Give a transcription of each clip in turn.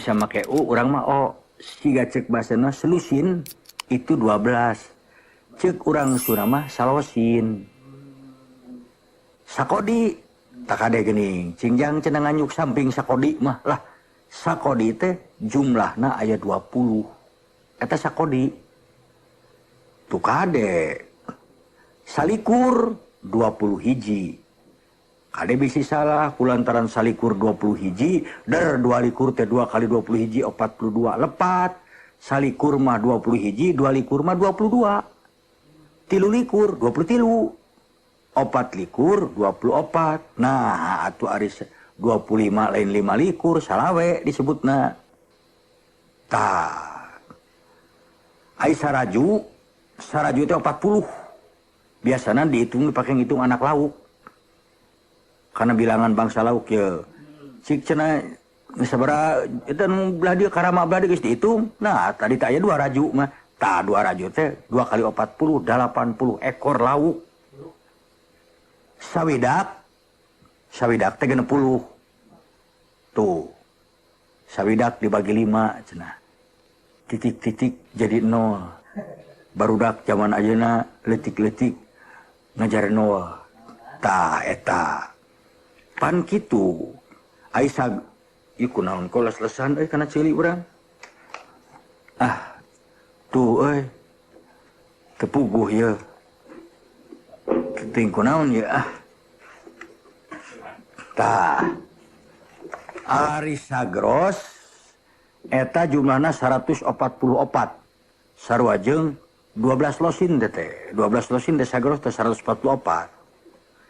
bisa make urang mah siga cek basana selusin itu 12. Cek urang Sunda mah salosin. Sakodi tak ada geuning, cingjang cenah nganyuk samping sakodi mah lah. Sakodi teh jumlahna aya 20. Eta sakodi. Tu kade. Salikur 20 hiji. Kade bisi salah kulantaran salikur 20 hiji, der 2 likur teh 2 kali 20 hiji 42 lepat. Salikur mah 20 hiji, 2 likur mah 22. 3 likur 23. 4 likur 24. Nah, atuh ari 25 lain 5 likur salawe disebutna. Tah. Ai saraju teh 40. Biasana dihitung dipake ngitung anak lauk. Karena bilangan bangsa lauk ya. Cik cenah sabaraha eta nu belah dieu karama belah dieu geus dihitung. Nah, tadi teh aya 2 raju mah. Tah 2 raju teh 2 kali 40 80 ekor lauk. Sawidak teh 60. Tuh. Sawidak dibagi 5 cenah. Titik-titik jadi 0. Barudak zaman ayeuna leutik-leutik ngajar 0. Tah eta. Pan kitu Aisyah iku naon kolas-lesan kana ceuli urang. Tuh tepuguh ya. Ting kunaon ya Tah. Ari sagros eta jumlahna 144. Sarua jeung 12 losin teh. 12 losin teh sagros teh 144.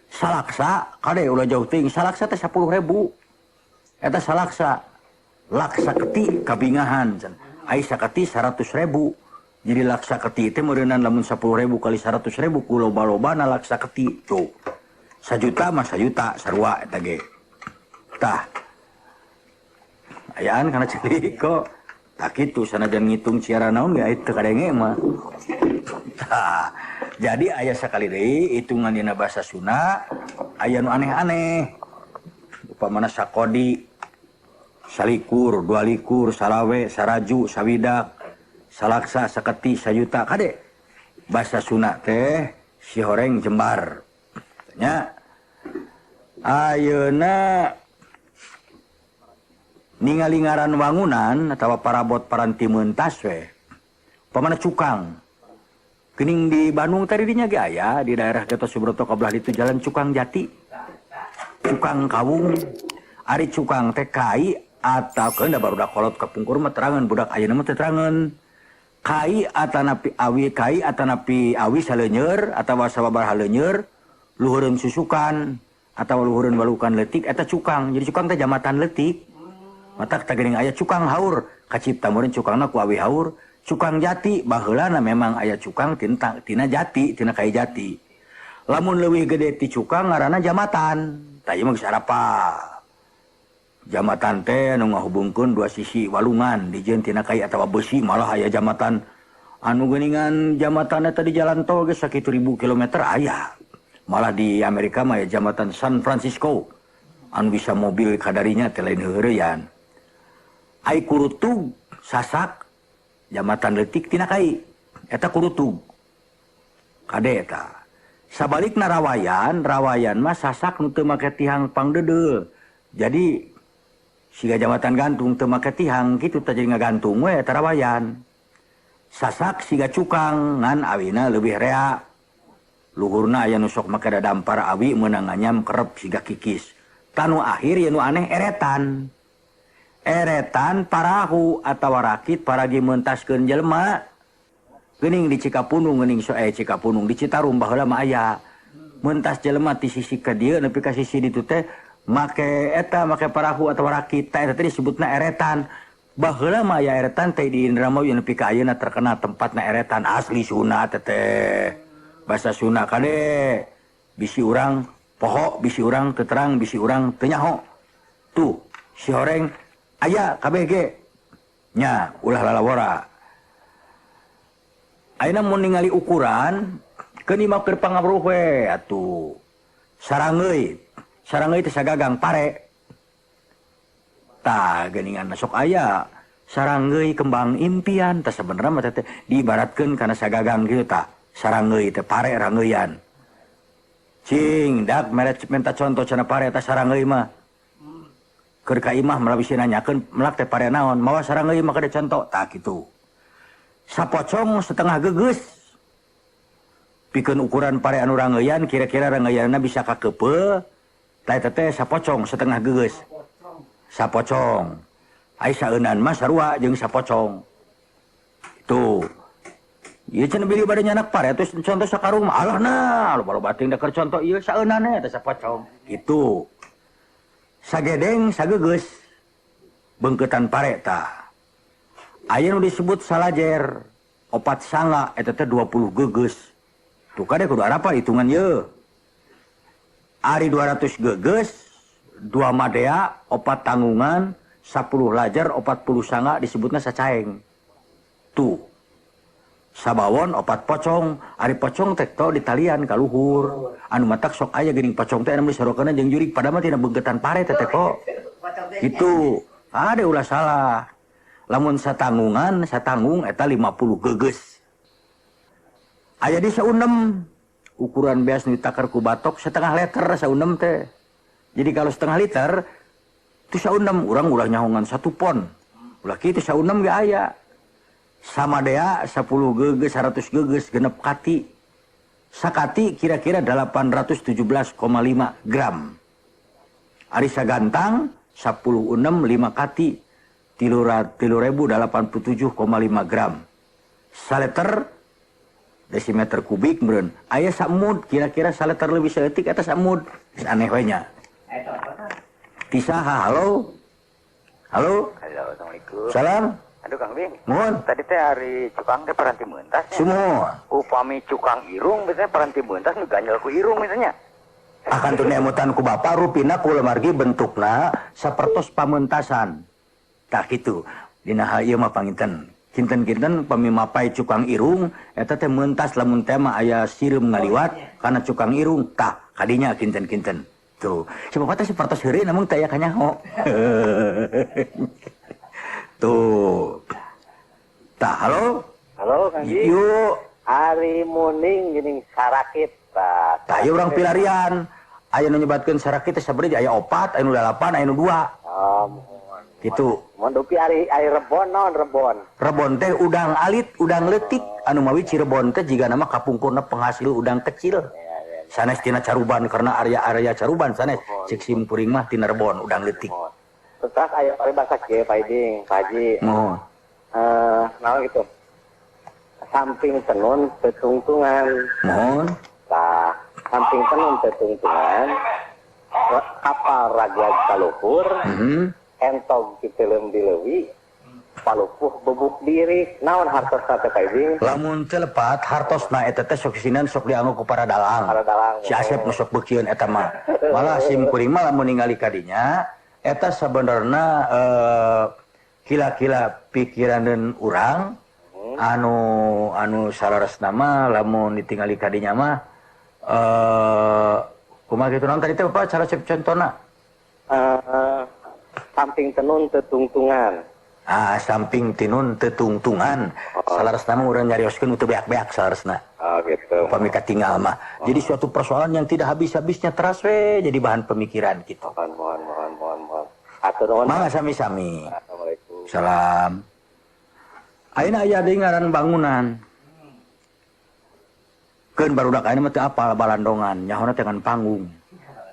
Salaksa kade ulah jauh ting. Salaksa teh 10.000. Eta salaksa. Laksa keti kabingahan. Ai saketi 100.000. Jadi laksa keti teh meureunan lamun 10.000 kali 100.000 ku loba-lobana laksa keti. Tuh. 1 juta mah 1 juta sarua eta ge. Tah. Ayaan kana ceuli kok tak kitu sanajan ngitung ciara naon ge teu kadenge mah. Tah. Jadi aya sakali deui hitungan dina basa Sunda aya nu aneh-aneh. Upamana sakodi, salikur, 2 likur, salawe, saraju, sawidak, salaksa, saketi, sajuta kade. Basa Sunda teh si horeng jembar. Nya ayeuna ningali ngaran wangunan atawa parabot paranti meuntas we. Upamana cukang. Gening di Bandung tadi dinya ge aya di daerah Gatot Subroto kabelah ditu jalan Cukang Jati. Cukang Kawung. Ari cukang teh kai atau keunda barudak kolot kapungkur mah terangan budak ayeuna mah teu terangan. Kai atanapi awi saleunyer atawa sababaraha leunyer luhureun susukan atawa luhureun walukan leutik eta cukang. Jadi cukang teh jamatan leutik. Matak teh geuning aya cukang haur kacipta meureun cukangna ku awi haur. Cukang Jati baheulana memang aya cukang tina jati tina kai jati. Lamun leuwih gede ti cukang ngaranna jamatan. Tah ieu mah geus harapa. Jamatan teh anu ngahubungkeun dua sisi walungan dijieun tina kai atawa besi malah aya jamatan anu geuningan jamatan eta di jalan tol geus sakitu 1000 kilometer aya. Malah di Amerika mah aya jamatan San Francisco anu bisa mobil kadarinya teh lain heureuyan. Ai kurutug sasak jamatan leutik tina kai eta kurutug kade eta. Sabalikna rawayan mah sasak nu teu make tihang pangdeudeu. Jadi siga jamatan gantung teu make tihang kitu teh jadi ngagantung we eta rawayan. Sasak siga cukang ngan awina leuwih rea. Luhurna aya nu sok make dadampar awi meunang nganyam kerep siga kikis. Tanu akhir ye nu aneh eretan. Eretan parahu atawa rakit paragi mentaskeun jelema. Geuning di Cikapunung geuning Cikapunung di Citarum baheula mah aya. Mentas jelema ti sisi ka dieu nepi ka sisi ditu teh make parahu atawa rakit teh eta disebutna eretan. Baheula mah aya eretan teh di Indramayu nepi ka ayeuna terkenal tempatna eretan asli Sunda teh. Basa Sunda kade bisi urang poho, bisi urang teu terang, bisi urang teu nyaho. Tuh si horeng aya KBG nya ulah lalawora. Ayeuna mun ningali ukuran keun imah keur pangabruh we atuh. Sarangeui teh sagagang pare. tah geuningan sok aya sarangeui kembang impian teh sebenarnya mah teh diibaratkeun kana sagagang kitu tah sarangeui teh pare rangeuyan cing dak minta contoh cenah pare teh sarangeui mah keur ka imah malah bisi nanyakeun melak teh pare naon mawa sarangeui mah kada contoh tah kitu sapocong setengah gegeus pikeun ukuran pare anu rangeuyan kira-kira rangeuyanna bisa kakeupeul tah eta teh sapocong setengah gegeus sapocong ai saeunan mah sarua jeung sapocong tuh ieu cenah bili bade nyanak pare atuh contoh sakarung mah alah nah loba-loba teuing da keur contoh ieu saeunanna teh sapocong kitu sagedeng sagegeus beungkeutan pare tah aya nu disebut salajer opat sanga eta teh 20 gegeus tuh kade kudu arapa hitungan ieu ari 200 gegeus 2 madea 4 tanggungan 10 lajar 40 sanga disebutna sacaeng tuh sabawon 4 pocong ari pocong teh to ditalian ka luhur anu matak sok aya geuning pocong teh anu disarokeun jeung jurig padahal mah tina beungkeutan pare teh kok kitu ade ulah salah lamun satanggungan satanggung eta 50 gegeus aya di saundem ukuran beas nu ditakar ku batok setengah liter saundem teh jadi kalau setengah liter itu saundem urang ulah nyahongan 1 pon ulah kitu saundem ge aya samadea 10 gegeus 100 gegeus genep kati sakati kira-kira 817,5 gram ari sagantang 10 unem 5 kati 3.087,5 gram saleter desimeter kubik meureun aya samud kira-kira saleter lebih saeutik eta samud aneh we nya tisaha halo assalamualaikum salam aduh Kang Bing mohon tadi teh hari cukang teh paranti meuntas semua upami cukang irung biasanya paranti meuntas nu ganjel ku irung misalnya akan teu nemutan ku bapa rupina kula margi bentukna sapertos pameuntasan tah kitu dina hal ieu mah panginten kinten-kinten pami mapai cukang irung eta teh meuntas lamun teh mah aya sireum ngaliwat kana cukang irung tah kadinya kinten-kinten tuh coba teh sapertos heureuy namun teh aya kanyaho tuh tah halo Kang Bing yuk hari muning geuning sarakit tah ieu urang pilarian aya nu nyebatkeun sarakit teh sabari aya 4 aya nu 8 aya nu 2 gitu mun dupi ari rebon naon rebon teh udang alit udang leutik anu mawi Cirebon teh jiga nama kapungkurna penghasil udang kecil sanes tina caruban karena area caruban sanes cik simpuring mah tina rebon udang leutik terus aya pari basak ge paiding paji mohon naon gitu samping tenun tetungtungan mohon tah samping tenun tetungtungan kapal ragyat kaluhur entog diteleum di leuwi palupuh bebuk diri naon hartosna teh paiding lamun teu lepat hartosna eta teh sok sinan sok dianggo ku para dalang si Asep nu sok beukieun eta mah malah simkuring mah lamun ningali kadinya eta sabenerna kila-kila pikiraneun urang anu salaresna mah lamun ditingali kadinya mah kumaha kitu naon tadi teh Bapak cara contona samping tenun tetungtungan samping tinun tetungtungan salaresna mah urang nyarioskeun teu beak-beak salaresna gitu upami katinggal mah jadi suatu persoalan yang tidak habis-habisnya teras we jadi bahan pemikiran gitu mohon atur nuhun mangga sami-sami assalamualaikum salam ayeuna aya deui ngaran bangunan keun barudak ayeuna mah teu apal balandongan nyahona teh ngan panggung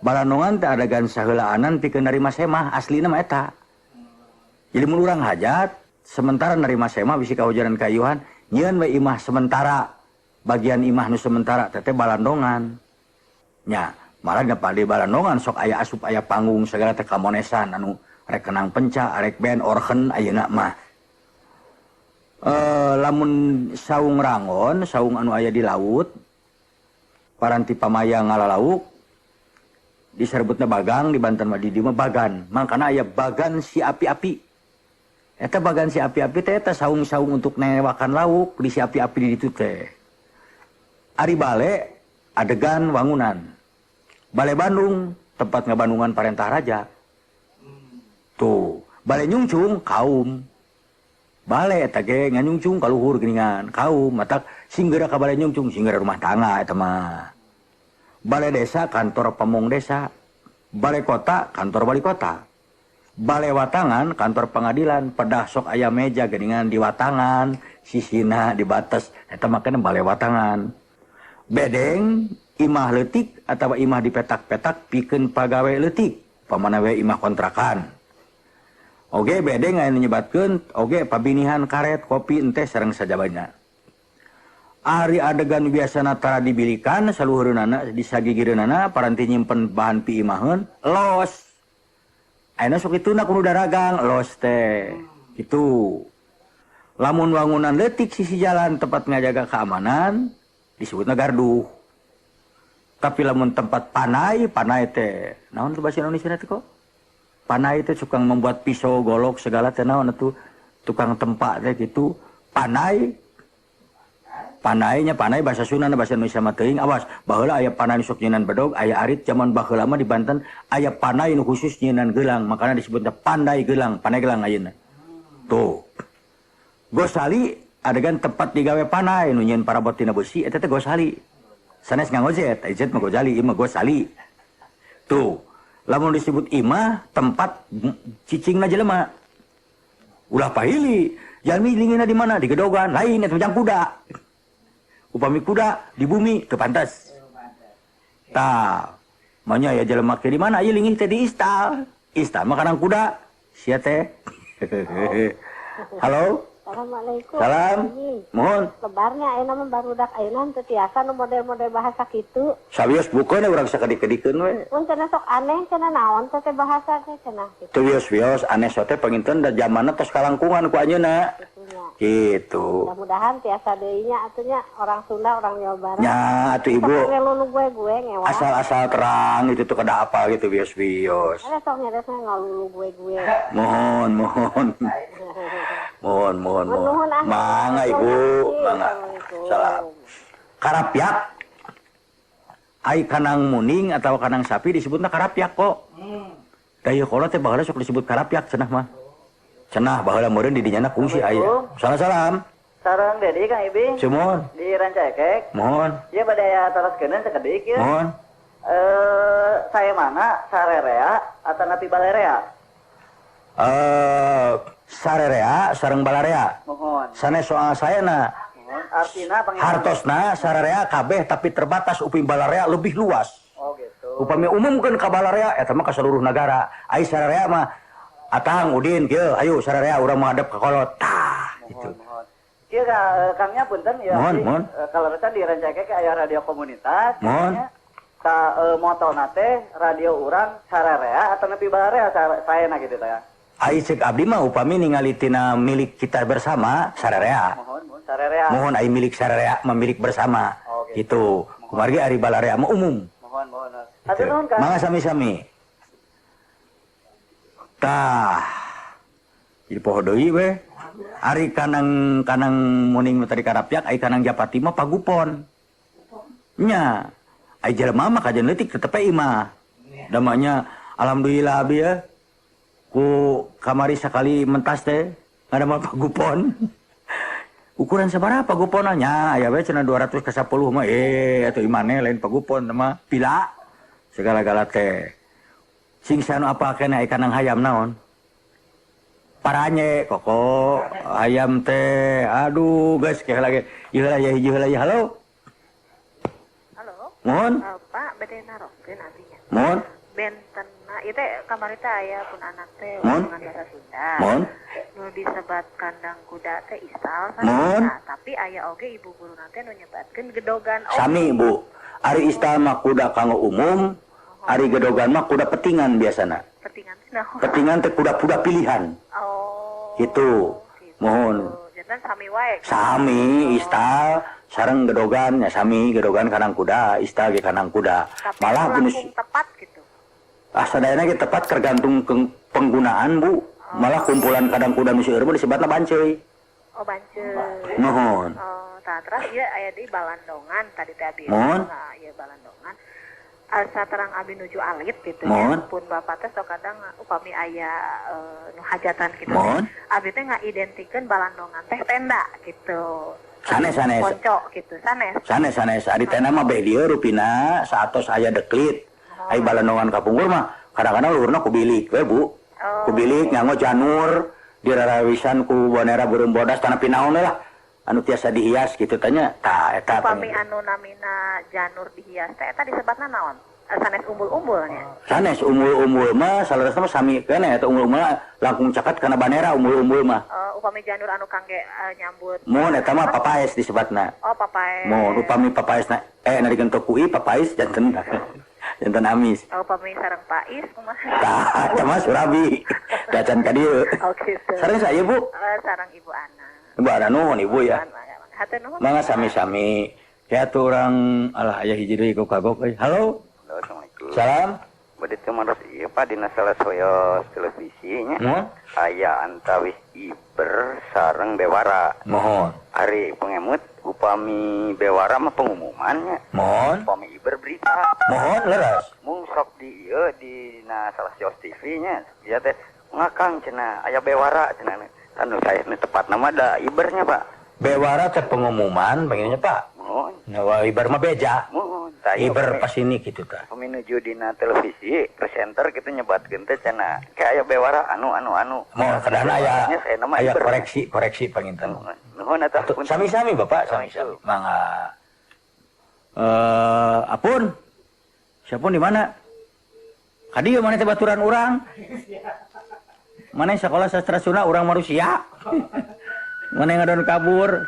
balandongan teh adegan saheulaanan pikeun narima semah aslina mah eta jadi mun urang hajat sementara narima semah bisi kahujanan kayuhan nyieun we imah sementara bagian imah nu sementara teh balandongan nya malah dapade balandongan sok aya asup aya panggung segala teh kamonesan anu rek kenang penca arek band orhen ayeuna mah lamun saung rangon saung anu aya di laut paranti pamayang ngalalauk diserebutna bagang di Banten mah di dieu mah bagan mangkana aya bagan si api-api eta bagan si api-api teh eta saung-saung untuk newakan lauk di si api-api di ditu teh ari bale adegan wangunan bale Bandung tempat ngabandungan parentah raja tuh Bale nyungcung kaum. Bale eta ge nganyungcung ka luhur geuningan kaum matak singgera ka bale nyungcung singgera rumah tangga eta mah. Bale desa kantor pamong desa. Bale kota kantor wali kota. Bale watangan kantor pengadilan pedah sok aya meja geuningan di watangan sisina di batas eta mah kana bale watangan. Bedeng imah leutik atawa imah di petak-petak pikeun pagawe leutik pamana we imah kontrakan. Oge bedeng aya nyebatkeun oge pabinihan karet kopi ente sareng sajabana. Ari adegan biasana tara dibilikan saluhureunana disagigireunana paranti nyimpen bahan pi imaheun los. Ayeuna sok kituna kudu daragang los teh. Kitu. Lamun wangunan leutik sisi jalan tempat ngajaga keamanan disebutna gardu. Tapi lamun tempat panai teh naon bahasa Indonesia teh kok? Panai itu tukang membuat pisau, golok, segala teh naon atuh tukang tempat teh gitu. Panai. Panainya panai bahasa Sunda bahasa Indonesia mah teuing. Awas, baheula aya panai sok nyeunan bedog, aya arit zaman baheula mah di Banten aya panai nu khusus nyeunan geulang, makana disebutna pandai geulang ayeuna. Tuh. Gosali adegan tempat digawe panai nu nyieun parabot tina besi eta teh gosali. Sanes ngangozet, jet mah gosali, ieu mah gosali. Tuh. Lamun disebut imah tempat cicingna jelema. Ulah pahili, jalmi lingina di mana? Di gedogan, lain eta jang kuda. Upami kuda di bumi teu pantes. Tah, manya ya jelema ke di mana? Ieu lingih teh di istal. Istal mah kanang kuda. Sia teh. Halo? Assalamualaikum. Salam. Mohon. Lebarnya ayeuna mah barudak ayeuna teu tiasa nu model-model bahasa kitu. Sawios bukeun urang sakedik-kedikeun we. Mun cenah sok aneh cenah naon teh bahasa teh cenah kitu. Teu wios-wios aneh sote panginten da zamanna tos kalangkungan ku anjeunna. Gitu. Mudah-mudahan tiasa deui nya atunya orang Sunda, orang Jawa Barat. Nya atuh Ibu. Ngelulu gue ngewa. Asal-asal terang itu tuh kada apa gitu wios-wios. Ada sok nyeresna ngalulu gue. Mohon. Mohon. Mangga Ibu, mangga. Salam. Karapyak. Ai kanang muning atau kanang sapi disebutna karapyak kok. Da ieu kolot teh baheula sok disebut karapyak cenah mah. Cenah baheula meureun di dinyana kungsi aya. Salam. Sareng Dedi Kang Ibing. Sumohon. Di Rancakek. Mohon. Ieu bade aya teraskeun sakedik ieu. Mohon. Saya mana sarerea atau napi balerea? Sarerea sareng balarea. Mohon. Sanes soal sayana. Mohon. Artina panggil. Hartosna sararea kabeh tapi terbatas upami balarea lebih luas. Oh gitu. Upami umumkeun ka balarea eta mah ka seluruh negara. Ai sararea mah Atang Udin kieu ayo sararea urang menghadap ka kolot. Tah gitu. Mohon. Kieu Kangnya punten ya. Mohon. Kalau di Rancakek aya radio komunitas. Mohon. Ka motona teh radio urang sarerea atau napi balerea sayana gitu teh. Ai ceuk abdi mah upami ningali tina milik kita bersama sararea. Mohon sarerea. Mohon ai milik sararea memilik bersama. Oh, gitu. Gitu. Kumargi ari balarea mah umum. Mohon. Gitu. Mangga sami-sami. Tah. Jadi poho deui we. Ari kanang muning nu tadi karapyak ai kanang japati mah pagupon. Nya. Ai jelema mah kajen leutik tetep imah. Damanya alhamdulillah abi ya. Ku kamari sakali mentas teh ada mah pagupon. Ukuran sabaraha paguponna nya aya we cenah 200 ke 10 mah atuh imane lain pagupon mah pila segala-gala teh. Sing sanu apa kena ikan hayam naon? Paranye koko ayam teh. Aduh guys kayak lagi. Ieu heula ya halo. Halo. Mohon. Pak bade narokeun abdinya. Mohon. Bentenna ieu teh kamari teh aya pun anak teh Mohon. dengan bahasa Sunda. Mohon. Nu disebat kandang kuda teh istal Mohon. tapi aya oge ibu guru teh nu nyebatkeun gedogan. Sami Bu. Ari istal mah kuda kanggo umum. Ari gedogan mah kuda petingan biasana. Petingan nah. Petingan teh kuda-kuda pilihan. Oh. Gitu. Mohon. Jantan sami wae. Sami istal sareng gedogan ya sami gedogan kanang kuda istal ge kanang kuda. Tapi Malah geus tepat gitu. sadayana ge tepat tergantung penggunaan Bu. Malah kumpulan kadang kuda nu seueur mah disebutna banceuy. Oh banceu. Nuhun. Oh, tah terus ieu aya di Balandongan tadi teh abi. Mohon. Nah, ieu Balandongan. asa terang abi nuju alit gitu Mohon. ya. Pun bapak teh sok kadang upami aya nu hajatan gitu. Mohon. Abi teh ngaidentikeun balandongan teh tenda gitu. Sanes. Ponco gitu, sanes. Ari teh mah beh dieu rupina saatos aya deklit. Ai balandongan kapungkur mah kadang-kadang luhurna ku bilik we Bu. Ku bilik nganggo janur dirarawisan ku bonera burung bodas tanah pinaon lah. Anu tiasa dihias gitu tanya. Tah eta upami anu namina janur dihias teh eta disebatna naon? Sanes umbul-umbulnya. sanes umbul-umbul mah salerosna mah sami keneh eta umbul mah langkung caket kana banera umbul-umbul mah. Upami janur anu kangge nyambut. Mun eta mah papaes disebatna. Oh, papaes. Mun upami papaesna narikeun kui papaes janten janten amis. Upami sareng pais kumaha? Tah eta mah surabi. Dacan ka dieu. Oh gitu. Sareng saya Bu. Sareng Ibu Ana. Ibu ada nuhun Ibu ya. Hatur nuhun. Mangga sami-sami. Ya tuh orang alah aya hiji deui kagok euy. Halo. Halo, assalamualaikum. Salam. Bade teu maros ieu Pak dina salah soyos televisinya. Mohon. Aya antawis Iber sareng Bewara. Mohon. Ari pengemut upami Bewara mah pengumumannya. Mohon. Upami Iber berita. Mohon leras. Mung sok di ieu dina salah sios TV nya. Dia teh ngakang cenah aya Bewara cenah. Anu saya tepat nama ada Ibernya Pak. Bewara teh pengumuman pengennya Pak. Mohon. Nah, Iber mah beja. Mohon. Tah Iber pas ini gitu tah. Peminuju dina televisi presenter gitu nyebatkeun teh cenah kayak Bewara anu. Mohon kadana aya saya nama aya Iber. koreksi panginten. Nuhun atuh. Sami-sami Bapak, sami-sami. Mangga. Apun. Siapun di mana? Kadieu mana teh baturan urang? Mana sekolah sastra Sunda urang manusia? Mana ngadon kabur?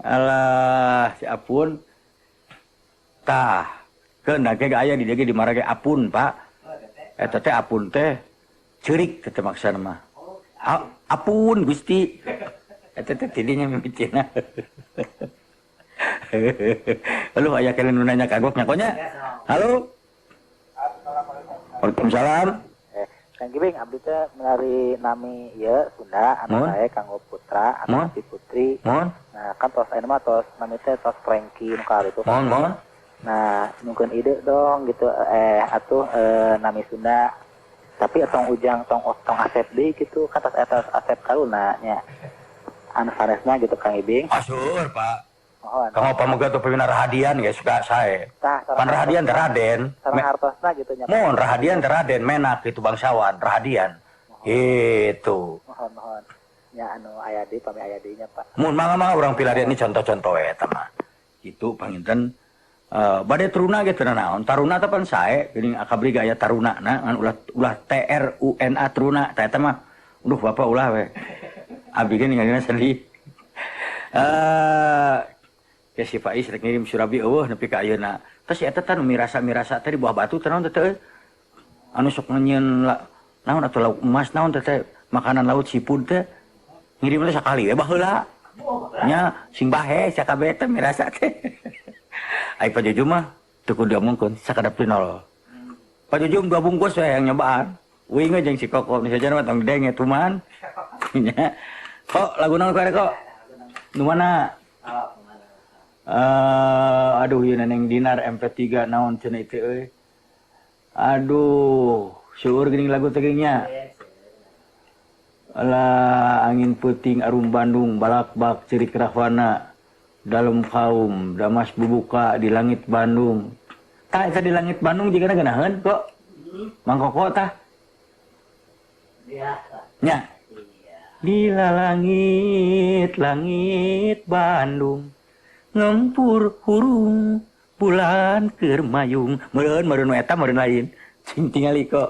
Alah, si Apun. Tah, keun ge aya di dieu dimarage Apun, Pak. Eta teh Apun teh ceurik teh maksana mah. Apun Gusti. Eta teh tidinya mimitina. Halo, aya kalian nanya kagok nyakonya. Halo. Waalaikumsalam. Kang Gibing abdi teh melalui nami ieu Sunda anu Mohon. sae kanggo putra Mohon. anu si putri. Mohon. Nah, kan tos ayeuna mah tos nami teh tos Franky nu kali itu. Mohon. Nah, mungkin ide dong gitu atuh nami Sunda. Tapi tong ujang tong Asep deui gitu kan tos eta Asep kaluna nya. Anu sanesna gitu Kang Gibing. Asur, Pak. Mohon. Kamu pamoga tuh pimina Rahadian guys suka saya. Tah, Pan Rahadian teh Raden. sareng hartosna gitu nya. Mohon Rahadian teh Raden menak itu bangsawan Rahadian. Itu. Mohon. Ya anu aya deui pami aya deui nya Pak. Mun mangga urang pilarian ini contoh-contoh eta mah. Itu panginten bade teruna ge teu naon. Taruna teh pan sae geuning akabri gaya taruna na ngan ulah TRUNA teruna tah eta mah. Duh Bapak ulah we. Abdi ge ningalina sedih. Ya si Faiz rek ngirim surabi eueuh nepi ka ayeuna. Tos eta teh mirasa teh di buah batu teh naon teh anu sok ngeunyeun naon atuh lauk emas naon teh makanan laut sipud teh ngirim teh sakali we baheula. Nya sing bahe sakabeh teh mirasa teh. Ai Pak Jujum mah teu kudu diomongkeun sakadap nol. Pak Jujum 2 bungkus we yang nyobaan. Uing jeung si Koko nu saja mah tong denge tuman. Nya. Kok lagu naon kare kok? Nu mana? Aduh ieu Neneng Dinar MP3 naon cenah teh euy. Aduh, seueur geuning lagu teh nya. Alah angin puting arum Bandung balakbak cerik rahwana dalam kaum damas bubuka di langit Bandung. Tah eta di langit Bandung jigana geunaheun kok. Mang Koko tah. Nya. Bila langit Bandung ngempur hurung bulan keur mayung meureun eta meureun lain cing tingali kok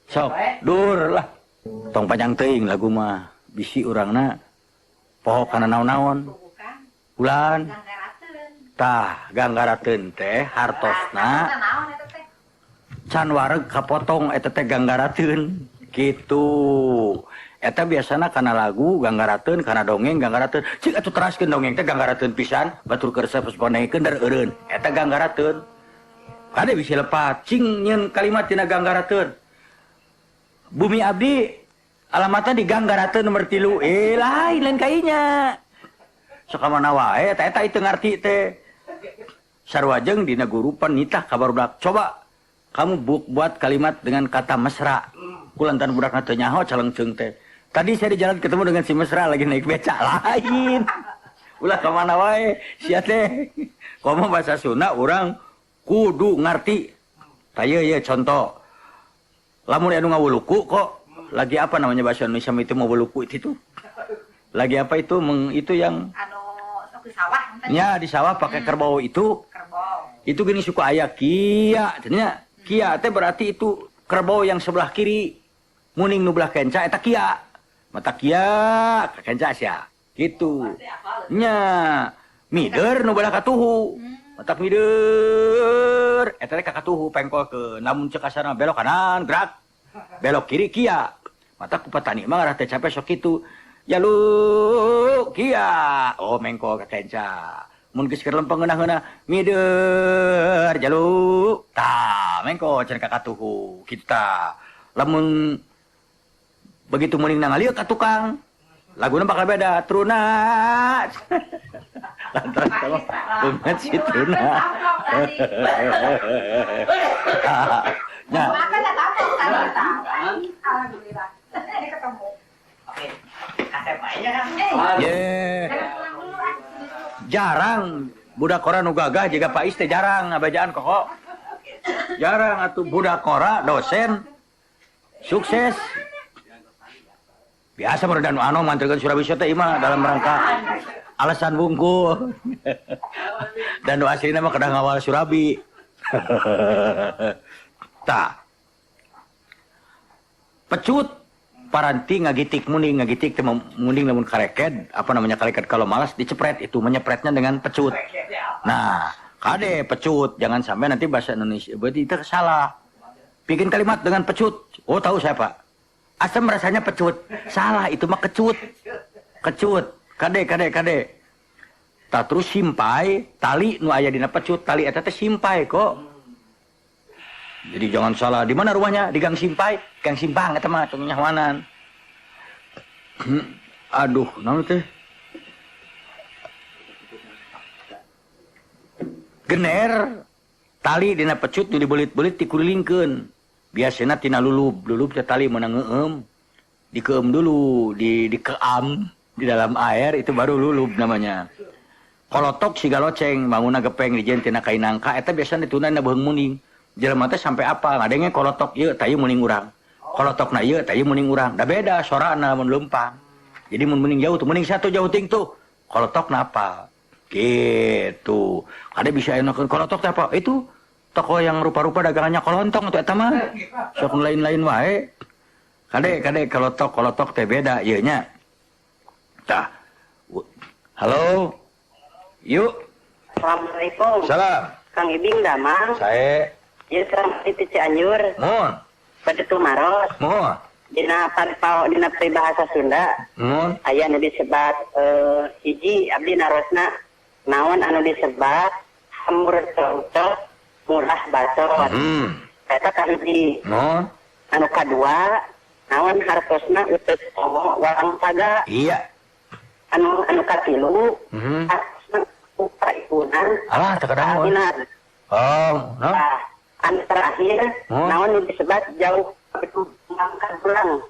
sok dur lah tong panjang teuing lagu mah bisi urangna poho kana naon-naon bulan tah ganggarateun teh hartosna can wareg kapotong eta teh ganggarateun kitu. Eta biasana kana lagu ganggarateun kana dongeng ganggarateun cik atuh teraskeun dongeng teh ganggarateun pisan batur kersa pesponekeun dar eureun eta ganggarateun kade bisi lepat cing nyeun kalimat tina ganggarateun Bumi Abdi alamatna di ganggarateun nomor 3 lain kainya sok mana wae eta teu ngarti teh sarwajeng dina gurupan nitah ka barudak. Coba kamu buat kalimat dengan kata mesra. Kulantan budak teu nyaho calengceung teh. Tadi saya di jalan ketemu dengan si mesra lagi naik beca lain. Ulah ka mana wae sia teh. Komo bahasa Sunda urang kudu ngarti. Taya ya contoh. Lamun anu ngawuluku kok lagi apa namanya bahasa Indonesia itu mau wuluku itu? Lagi apa itu itu yang Sok di sawah ya di sawah pakai kerbau itu. kerbau. Itu gini suku ayah kia, ternyata kia teh berarti itu kerbau yang sebelah kiri. Muning nu belah kenca eta kia. Mata kia ka kenca sia. Gitu. Nya mider nu belah katuhu. Mata mider eta teh ka katuhu pengkol ke namun cek asana belok kanan gerak. Belok kiri kia. Mata ku petani mah teh capek sok kitu. Ya lu kia. Oh mengko ka kenca. Mun geus keur lempeng ngeunah-ngeunah mider jalu tah mengko cenah ka katuhu kitu tah. Lamun begitu muning nangalieu ka tukang laguna bakal beda truna. Lantaran sama bunga si truna. Nah, Alhamdulillah. Ini ketemu. Oke. Kasep aja kan. jarang budak kora nu gagah jiga Pak Is teh jarang ngabajaan kok. Jarang atuh budak kora dosen sukses. Biasa meredan anu mantrikeun Surabaya teh imah dalam rangka alasan bungkul. Dan nu aslina mah kadang ngawal Surabi. Tah. Pecut paranti ngagitik muning teh muning lamun kareked apa namanya kareked kalau malas dicepret itu menyepretnya dengan pecut. Nah, kade pecut jangan sampai nanti bahasa Indonesia berarti itu salah. Bikin kalimat dengan pecut. Oh, tahu saya, Pak. Asam rasanya pecut. Salah, itu mah kecut. Kecut. Kade. Tak terus simpai, tali nu aya dina pecut, tali eta teh simpai kok. Jadi jangan salah. Di mana rumahnya? Di Gang Simpai. Gang Simpang eta mah tong nyawanan. Aduh, naon teh? Gener tali dina pecut nu dibelit-belit dikulilingkeun. Biasana tina lulub teh tali meunang ngeueum. Dikeum dulu, dikeam di dalam air itu baru lulub namanya. Kolotok siga loceng bangunna gepeng dijieun tina kain nangka eta biasana dituna beung muning. Jelema teh sampai apa ngadenge kolotok ieu tah ieu muning urang. Kolotokna ieu tah ieu muning urang. Da beda sorana mun leumpang. Jadi mun muning jauh tuh muning satu jauh ting tuh. Kolotokna apa? Gitu. Ada bisa enakeun kolotok teh apa? Itu toko yang rupa-rupa dagangannya kolontong tuh eta mah. Sok lain-lain wae. Kade kolotok teh beda ieu nya. Tah. Halo. Yuk. Assalamualaikum. Salam. Kang Ibing Damang. Sae. Ya sekarang itu Cianjur. Mun. Pada Tumaros. Mun. Dina peribahasa Sunda. Mun. Aya nu disebat hiji abdi narosna naon anu disebat hamur cocok murah bacot. Eta kan hiji. Mun. Anu kadua naon hartosna uteus komo warang saga. Iya. Anu katilu hartosna upaipunan. Alah teu kadang. Oh, no. Nah, anu terakhir, naon disebut jauh mangkat pulang.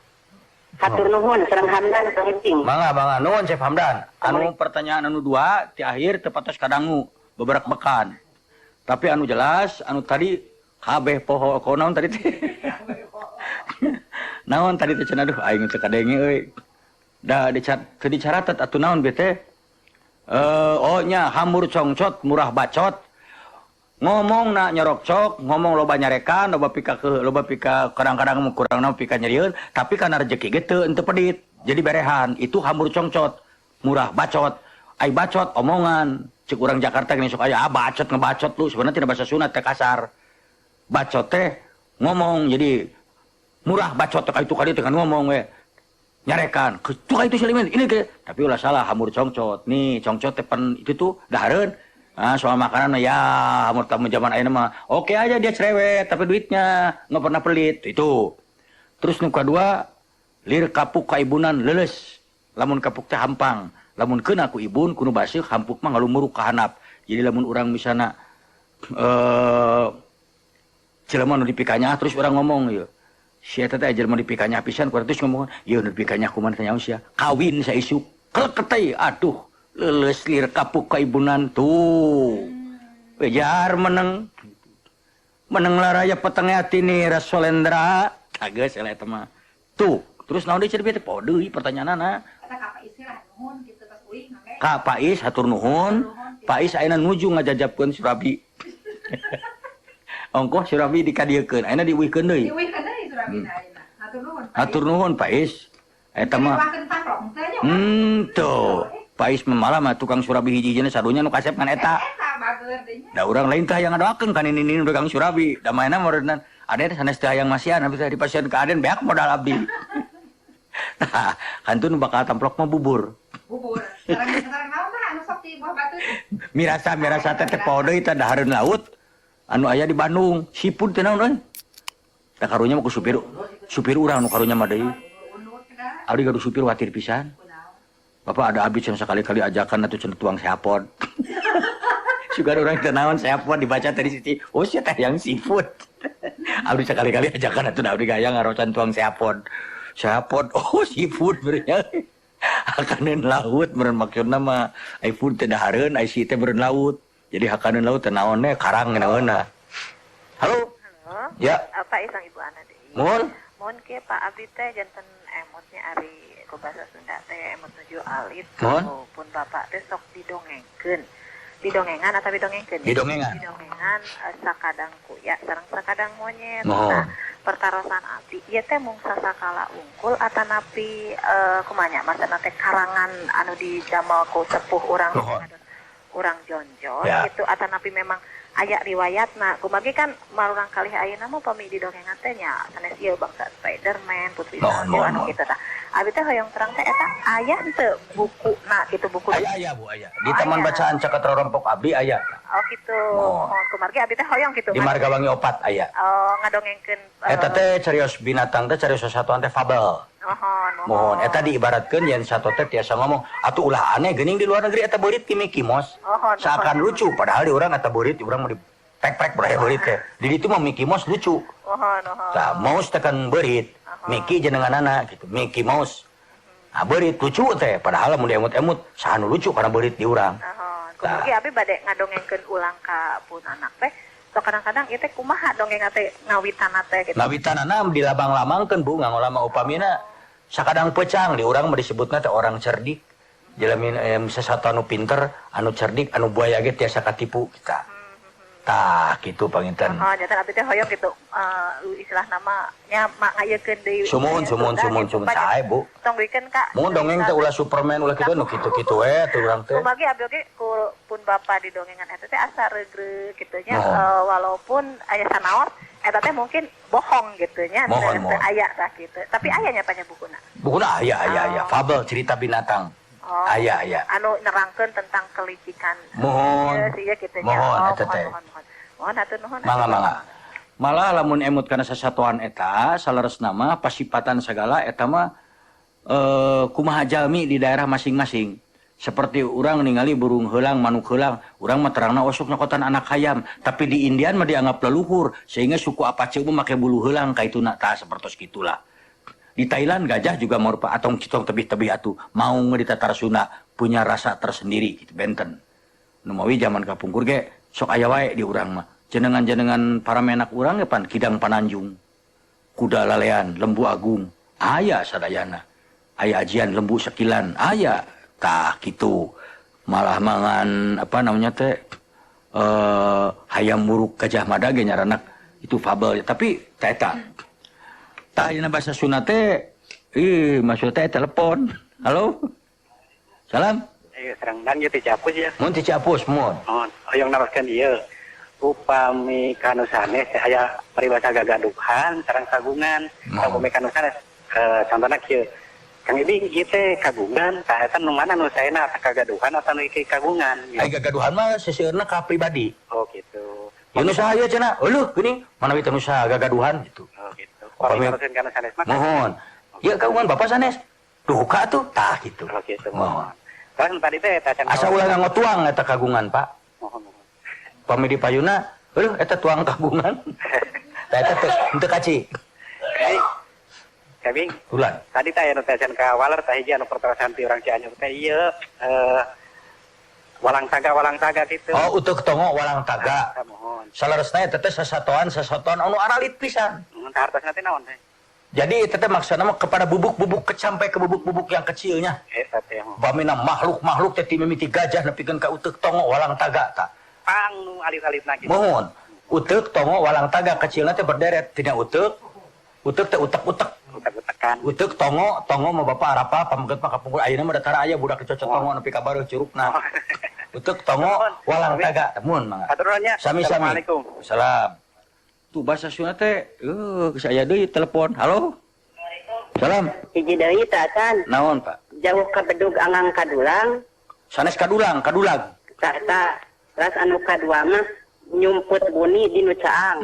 Hatur nuhun, Serang Hamdan penting. Mangga, nuhun Chef Hamdan. Anu pertanyaan anu 2 ti akhir teu patos kadangu beberak bekan. Tapi anu jelas, anu tadi kabeh poho naon tadi teh. Naon tadi teh cenah aduh aing teu kadenge euy. Da teu dicaratet atuh naon be teh? Oh nya hamur congcot murah bacot. Ngomong na nyorok cok, ngomong loba nyarekan, loba pika kadang-kadang kurang na pika nyerieun, tapi kana rezeki ge teu henteu pedit. Jadi berehan, itu hamur congcot, murah bacot. Ai bacot omongan, cek urang Jakarta gini sok aya bacot ngebacot lu, sebenarnya tidak bahasa Sunda teh kasar. Bacot teh ngomong, jadi murah bacot teh itu kali teh kan ngomong we. Nyarekan, tuh itu silimin, ini ke, tapi ulah salah hamur congcot. Nih, congcot teh pen itu tuh dahareun. Nah, soal makanan ya hamur tamu zaman ayeuna mah oke aja dia cerewet tapi duitnya nggak pernah pelit itu. Terus nu kadua lir kapuk ka ibunan leuleus. Lamun kapuk teh hampang, lamun keuna ku ibun kudu baseuh hampuk mah ngalumuruk ka handap. Jadi lamun urang misalna jelema nu dipikanya terus orang ngomong ya. Si eta teh jelema dipikanya pisan kurang terus ngomong, "Ieu nu dipikanya kumaha teh nyaho sia? Kawin sa isuk." Keleket teh, aduh, leuleus lir kapuk ka ibunan tuh. Bejar meneng. Meneng laraya peteng hati nih Rasolendra. Kagak salah eta mah. Tuh, terus naon deui cerita teh poe deui pertanyaanna. Ka Pais hatur nuhun. Pais ayeuna nuju ngajajabkeun Surabi. Ongkoh Surabi dikadiekeun, ayeuna diuwihkeun deui. Hatur nuhun Pais. Eta mah. Tuh. Pais malah mah tukang Surabi hiji-hijina sadunya nu kasep kan eta. Da urang lain teh yang ngadoakeun kan ini tukang Surabi. Da mainna meureunna Aden sanes teh hayang masian abis dipasieun ka Aden beak modal abdi. Tah, hantun bakal tamplok mah bubur. Bubur. Sareng naon tah anu sok di buah batu? Mirasa teh poe deui teh dahareun laut. Anu aya di Bandung, siput teh naon euy? Da karunya mah ku supir urang nu karunya mah deui. Abdi gaduh supir watir pisan. Bapak ada abdi cenah sekali-kali ajakan atuh cenah tuang seapon. Sugar orang teh naon seapon dibaca tadi sisi. Oh sia teh yang seafood. Abdi sekali-kali ajakan atuh abdi gaya ngarocan tuang seapon. Seapon oh seafood beurnya. Hakaneun laut meureun maksudna mah ai food teh dahareun ai si teh meureun laut. Jadi hakaneun laut teh naonnya karang naonna. Halo. Halo. Ya. Apa isang Ibu Ana deui? Mun ke Pak Abdi teh janten emotnya ari ku bahasa Sunda teh emot nuju alit pun Bapak teh sok didongengkeun. Didongengan atau didongengkeun? Didongengan. Didongengan sakadang kuya sareng sakadang monyet. Nah, pertarosan abdi ieu teh mung sasakala unggul atanapi kumaha maksudna teh karangan anu didamel ku sepuh urang urang jonjol ya. Gitu atanapi memang aya riwayatna kumagi kan marurang kalih ayeuna mah pami didongengan teh nya sanes ieu bangsa Spiderman Putri Salju anu kitu tah abi teh hoyong terang teh eta aya teu bukuna kitu buku aya Bu aya di taman bacaan Caket Rorompok abdi aya oh kitu kumargi abi teh hoyong kitu di Margawangi 4 aya ngadongengkeun eta teh carios binatang teh carios sasatuan teh fabel mohon eta diibaratkeun yen sato teh tiasa ngomong atuh ulah aneh geuning di luar negeri eta beurit ti Mickey Mouse seakan lucu padahal di urang eta beurit di urang mah dipek-pek beurit beurit teh di ditu mah Mickey Mouse lucu tah Mouse teh kan beurit Mickey jenenganana gitu Mickey Mouse beurit lucu teh padahal mun emut-emut saha nu lucu karena beurit di urang kumaha abi bade ngadongengkeun ulang ka pun anak teh so kadang-kadang ieu teh kumaha dongeng teh ngawitanna teh gitu ngawitanana dilabang-lamangkeun Bu ngangolama upamina sakadang pecang di urang mah disebutna teh orang cerdik jelamin sasatu anu pinter anu cerdik anu buaya ge tiasa katipu kita tah kitu panginten janten abdi teh hoyong gitu istilah nama nya ngayekeun deui sumun sae Bu tong duikeun ka mun dongeng teh ulah Superman ulah kitu nu kitu-kitu we teh urang teh kumagi abdi oge pun bapa di dongengan eta teh asa regreg kitu nya walaupun aya sanaos eta teh mungkin bohong gitu nya teu aya tah kitu tapi aya nya tanya bukuna aya fabel cerita binatang aya anu nerangkeun tentang kelicikan mohon ieu kitu nya mohon atuh nuhun mangga malah lamun emut kana sasatuan eta saleresna mah pasipatan segala eta mah kumaha jalmi di daerah masing-masing seperti urang ningali burung heulang manuk heulang urang mah terangna osok nyokotan anak hayam tapi di Indian mah dianggap leluhur sehingga suku Apache mah make bulu heulang kaituna tah sapertos kitulah di Thailand gajah juga merupakan atong kitong tebih-tebih atuh mau ngeditatar Sunda punya rasa tersendiri gitu benten nu mawi zaman kapungkur ge sok aya wae di urang mah jenengan-jenengan para menak urang ge pan Kidang Pananjung Kuda Lalean Lembu Agung aya sadayana aya ajian Lembu Sekilan aya tah gitu malah mangan apa namanya teh hayam muruk Gajah Mada ge nyaranak itu fabel tapi eta tah dina bahasa Sunda teh maksud teh telepon halo salam serang dan ieu teh Ciapus ya mun ti Ciapus mun hoyong naroskeun ieu upami kanu sanes aya paribasa gagaduhan sareng kagungan upami kanu sanes contohna kieu Kang Ibing ieu teh kagungan tah eta nu mana nu saena kagaduhan atau nu kagungan ai gagaduhan mah seseueurna ka pribadi oh gitu ieu nu saha ieu cenah eueuh geuning manawi teh nu saha gagaduhan gitu oh gitu upami naroskeun kanu sanes mah mohon ieu kagungan bapak sanes duka tuh tah gitu oh gitu mohon kan tadi teh eta asa ulah ngotuang eta kagungan Pak mohon Pami di payuna, eta tuang kagungan. Tah eta teu kaci. Kabing. Ulan. Tadi teh anu teh ka waler teh hiji anu pertarasan ti urang Cianjur teh ieu walang taga gitu. Oh, utek tongo walang taga. Mohon. Salaresna eta teh sasatoan anu aralit pisan. Hartosna teh naon teh? Jadi itu teh maksudna mah kepada bubuk-bubuk sampai ke bubuk-bubuk yang kecilnya. Eta teh. Bamina makhluk-makhluk teh ti mimiti gajah nepikeun ka utek tongo walang taga tah. Pang nu alit-alitna gitu. Mohon. Utek tongo walang taga kecilna teh berderet tina utek. Utek teh utek-utek. Utek-utekan. Utek tongo mah bapak arapa pamgeut mah kapungkur ayeuna mah datara aya budak cocok tongo nepi ka bareuh curugna. Utek tongo walang taga temun mangga. Aturannya. Sami-sami. Assalamualaikum. Salam. Tuh bahasa Sunda teh geus aya deui telepon. Halo. Salam. Hiji deui tah kan Naon, Pak? jauh ka bedug angang kadulang Sanes kadulang. tah terus anu kadua mah nyumput buni di nu caang.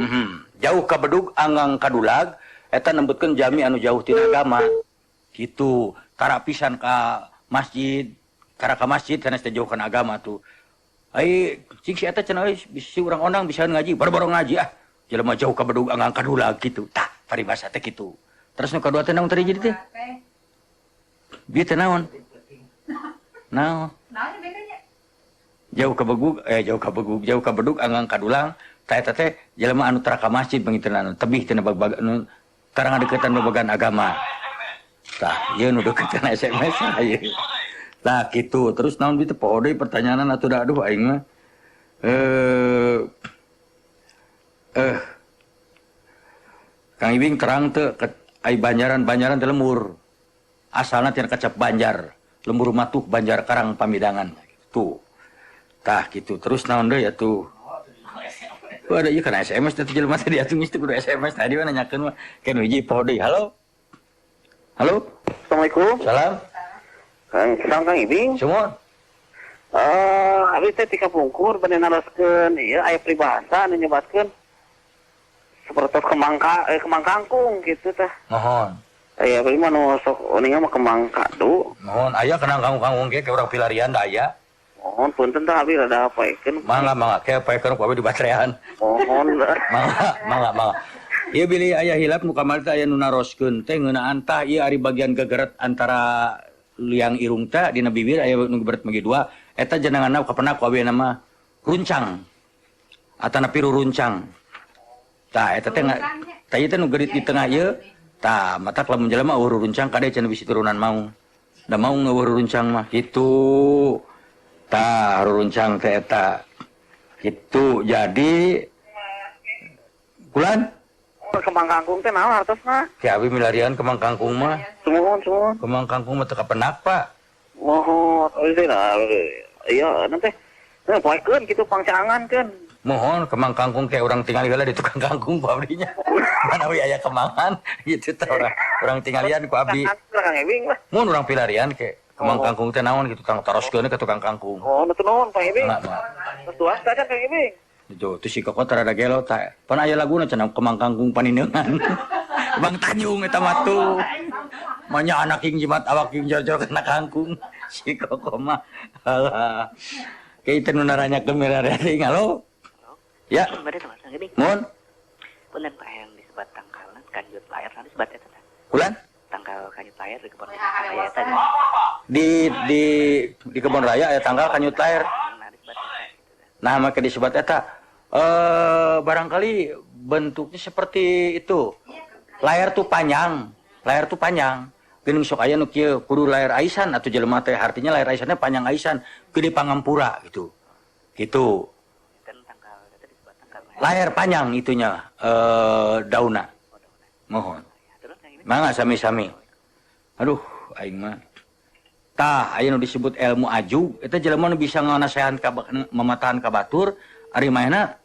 Jauh ka bedug anggang kadulag eta nembutkeun jami anu jauh tina agama. Kitu. Tara pisan ka masjid, kara ka masjid sanes teh jauh kana agama tuh. Ai cing si eta cenah si urang onang bisa ngaji, boro-boro ngaji ah. Jelema jauh ka bedug anggang kadulag gitu. Tah, paribasa teh kitu. Terus nu kadua teh naon tadi jadi teh? Bieu teh naon? Naon? Jauh ka bedug anggang kadulang. Tah eta teh jelema anu tara ka masjid bangiteun anu tebih tina bagbag anu tara ngadeuketan babagan agama. Tah, ieu nu deukeutna SMS ieu. Tah kitu. Terus naon bieu teh poho deui pertanyaan atuh da aduh aing mah. Kang Ibing terang teu ai banjaran teh lembur. Asalna tina kacap Banjar, lembur matuh Banjar Karang Pamidangan gitu. Tah gitu. Terus naon deui atuh? Ada ieu kana SMS teh jelema teh diatung geus kudu SMS tadi mah nanyakeun mah kan hiji poho deui. Halo. Halo. Assalamualaikum. Salam. Kang Ibing. Semua. Abi teh tika pungkur bade naroskeun ieu aya peribahasa anu nyebatkeun seperti kemang kangkung gitu teh. Mohon. Aya bari mah nu sok uningan mah kemang kadu. Mohon aya kana kangkung ge ke urang pilarian da aya. Mohon punten tah abi rada apaikeun. Mangga ke apaikeun ku abi di baterean. Mohon. Mangga. Ieu bilih aya hilap nu kamari teh aya nu naroskeun teh ngeunaan tah ieu ari bagian gegeret antara liang irung teh dina bibir aya nu geberet magi dua eta jenenganna kapenak ku abi nama runcang. Atana piru runcang. Tah eta teh tah ieu teh nu geurit di tengah ieu tah matak lamun jelema eueuh runcang kade cenah bisi turunan mau. Da mau ngeueuh runcang mah kitu. Tah runcang teh eta. Kitu jadi kulan Kemang kangkung teh naon hartosna? Ki abi milarian kemang kangkung mah. Sumohon. Kemang kangkung mah teu kapenak, Pak. Mohon. Euy nah. Iya, nanti poekeun kitu pangcangan keun. Mohon kemang kangkung kayak orang tinggal heula di tukang kangkung ku abdinya. Mana we aya kemangan gitu teh orang tinggalian ku abi. Kang Ebing lah. Mun urang pilarian ke kemang kangkung teh naon gitu tang taroskeun ke tukang kangkung. Oh, nu naon Kang Ebing? Nah. Tuas saja Kang Ebing. Itu si kokot rada gelo tah. Pan aya laguna cenah kemang kangkung panindeungan. Bang Tanjung eta mah tuh. Manya anak ing jimat awak ing jor-jor kena kangkung. Si kokot mah. Alah. Kayak itu nu naranyakeun milarian halo. Ya. Mun. Punten Pak yang disebut tangkalna kanjut layar nanti sebat eta teh. Kulan? Tangkal kanjut layar di kebun raya eta. Di kebun raya aya tanggal kanyut layar. Nah, maka disebut eta barangkali bentuknya seperti itu. Layar tuh panjang. Geuning sok aya nu kieu kudu layar aisan atuh jelema teh artinya layar aisannya panjang aisan gede pangampura gitu. Gitu. Layar panjang itunya dauna. Mohon. Mangga sami-sami. Aduh, aing mah. Tah, aya nu disebut ilmu ajug, eta jelema nu bisa nganasehan ka mamatahan ka batur, ari maena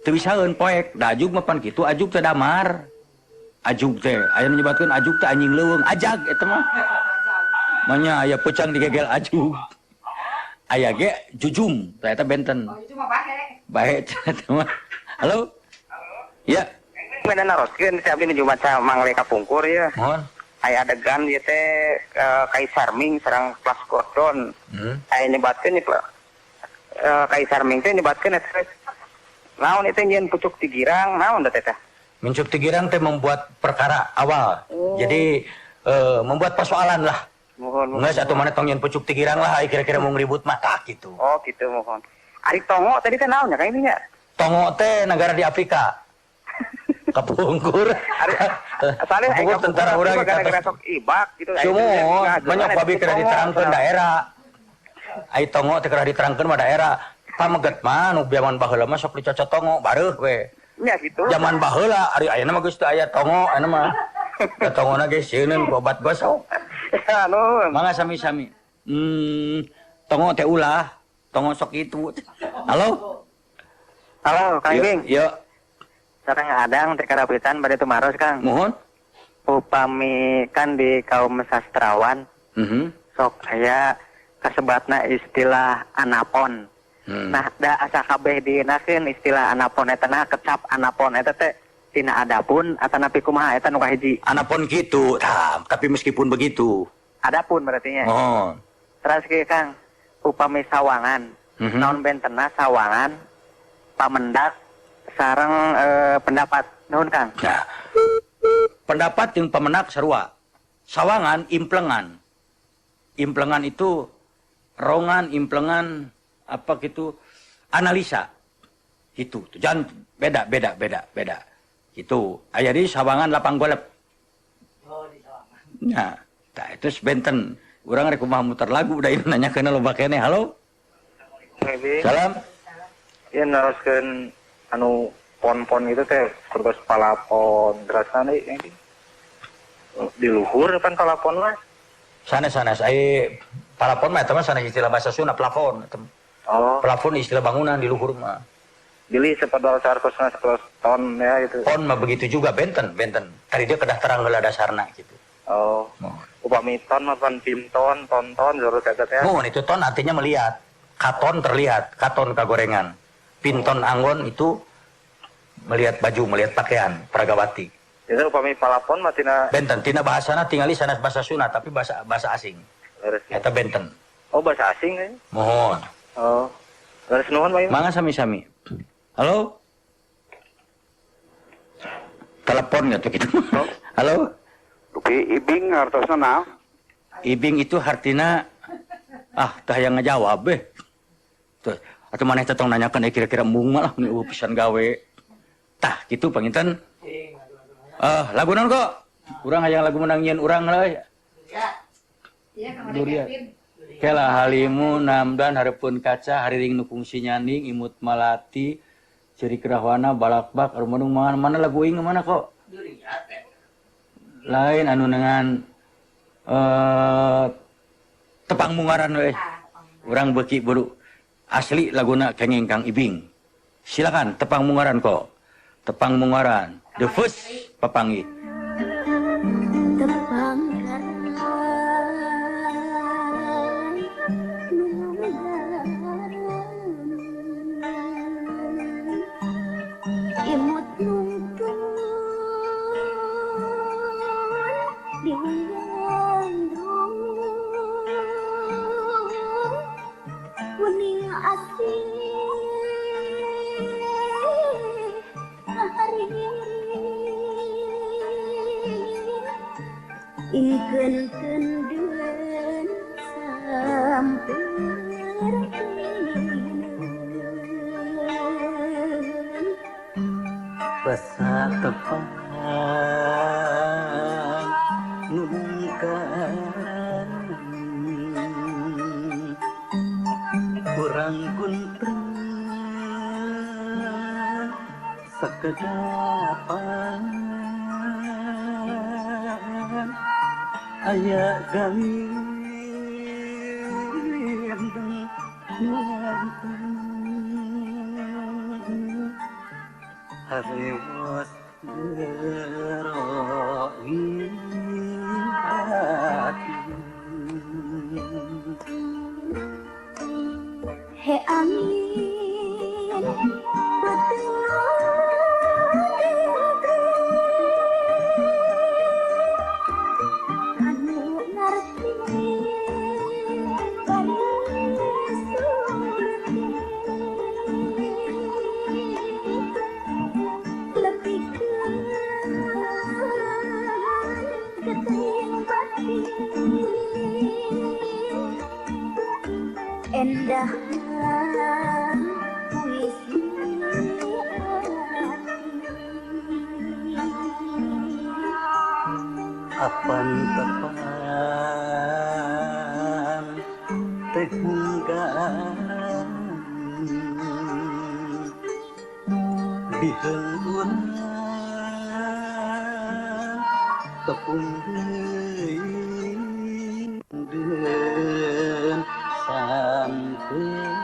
teu bisaeun poek. Da ajug mah pan kitu, ajug teh damar. Ajug teh, aya nu nyebatkeun ajug teh anjing leuweung, ajag eta mah. Manya aya peucang digegel ajug. Aya ge jujum, teh eta benten. Oh, jujum mah bahe. Bahe eta mah. Halo? Ya. Mana naroskeun si abdi nu Jumat sa mangre kapungkur ya. Mohon. Aya adegan ieu teh Kaisar Ming sareng Plas Gordon. Aya nyebatkeun Kaisar Ming teh nyebatkeun eta naon itu nyen pucuk tigirang naon da teh? Mencup tigirang teh membuat perkara awal. Jadi membuat persoalan lah. Mohon. Nggak satu mana tong nyen pucuk tigirang lah kira-kira mau ngeribut mah tak gitu. Oh gitu mohon. Ari tongo tadi teh naonnya kayak ini ya? Tongo teh negara di Afrika. Kapungkur. Asalnya Kapungkur tentara urang gara-gara sok ibak gitu. Semua banyak babi kira diterangkeun daerah. Ai tongo teh kira diterangkeun mah daerah. Pameget mah nu biaman baheula mah sok dicocot tongo bareuh we. Ya gitu. Zaman baheula ari ayeuna mah geus teu aya tongo anu mah. Da tongona ge sieun ku obat gosok. Anu. Mangga sami-sami. Tongo teh ulah, tongo sok itu. Halo? Halo, Kang Ibing. Yo. Sareng adang teh karapitan bade tumaros Kang. Mohon. Upami kan di kaum sastrawan sok aya kasebatna istilah anapon. Nah, da asa kabeh dinakeun istilah anapon eta na kecap anapon eta teh tina adapun atanapi kumaha eta nu kahiji. Anapun gitu, tapi meskipun begitu. Adapun berarti nya. Oh. Terus kieu Kang, upami sawangan. Naon bentena sawangan pamendak sareng pendapat nuhun Kang. Nah. Pendapat yang pemenak sarua. Sawangan implengan. Implengan itu rongan, implengan apa gitu analisa. Itu jangan beda. Itu aya di sawangan lapang golep. Oh, di sawangan. Nah, tah itu benten. Urang rek kumaha muter lagu da ieu nanyakeun loba keneh. Halo. Salam. Ieu naroskeun anu pon-pon itu teh terus palapon terasa nih di luhur kan palapon mah. Sanes ai palapon mah eta mah sanes istilah bahasa Sunda plafon. Oh. Plafon istilah bangunan di luhur mah. Jadi sepadol 100 ton ya itu. Pon mah begitu juga benten. Tadi dia kedah terang heula dasarna gitu. Oh. Upami ton mah pan pinton, tonton zurut eta teh. Mohon itu ton artinya melihat. Katon terlihat, katon kagorengan. Pinton anggon itu melihat baju, melihat pakaian, peragawati. Jadi upami palapon mah tina benten, tina bahasana tingali sanes bahasa Sunda tapi bahasa asing. Eta benten. Oh, bahasa asing ya. Mohon. Oh. Garis nuhun Pak. Mangga sami-sami. Halo? Teleponnya tuh gitu. Halo? Ibing artosna naon? Ibing itu artina tah yang ngejawab beh. Tuh, atuh maneh teh tong nanyakeun kira-kira embung mah nu pisan gawe. Tah kitu panginten. Lagu naon kok? Urang hayang lagu menang nyeun urang lah. Iya, Durian. Kela halimu namdan hareupeun kaca hariring nu fungsi nyaning imut malati ciri kerahwana balakbak arumudung mana lagu ing mana kok? Lain anu dengan tepang mungaran we. Urang beuki buru asli laguna kenging Kang Ibing. Silakan tepang mungaran kok. Tepang mungaran. The first papangi. Basa tepang nungkaran kurang kuntrang sakedapan aya gami Hariwas geroi hati He amin anu ngarti kapan tepan tehunggaan diheun tepung den samper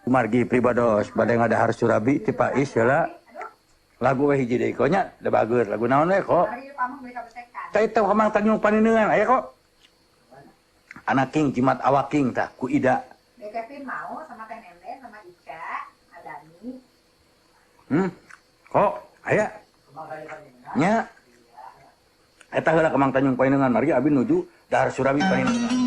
Margi pribados bade ngadahar Surabi ti Pais heula. Lagu we hiji deui konya, da bageur lagu naon we kok. Cai teh kamang Tanjung Panineuan aya kok. Anak king jimat awaking tah ku Ida. Kevin mau sama Teh Nenden sama Ica, Adani. Kok aya? Nya. Eta heula kamang Tanjung Panineuan margi abi nuju dahar Surabi Panineuan.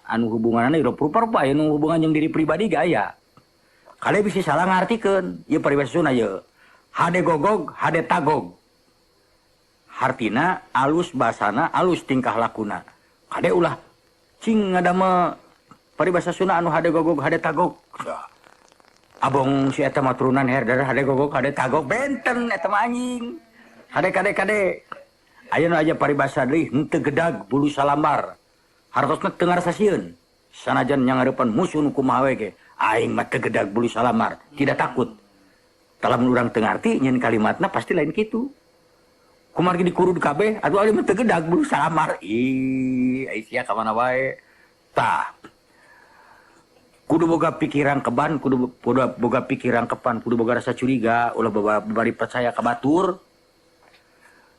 Anu hubunganana rupa-rupa anu hubungan yang diri pribadi gaya. Kalian bisa salah ngartikeun, ieu paribasasuna ieu. Hade gogog, hade tagog. Hartina alus basana, alus tingkah lakuna. Kade ulah cing ngadama paribasasuna anu hade gogog, hade tagog. Abong si eta mah turunan herder hade gogog, hade tagog benten eta mah anjing. Hade kade. Ayeuna aja paribasa deui henteu gedag bulu salambar. Hartosna teu ngarasasieun. Sanajan nyangareupan musuh nu kumaha we ge, aing mah teu gedag bulu salamar, tidak takut. Talamun urang teu ngarti nyeun kalimatna pasti lain kitu. Kumargi dikurud kabeh, atuh ari mah teu gedag bulu salamar. Ih, ai sia ka mana wae. Tah. Kudu boga pikiran keban, kudu boga pikiran kepan, kudu boga rasa curiga, ulah bari percaya ka batur.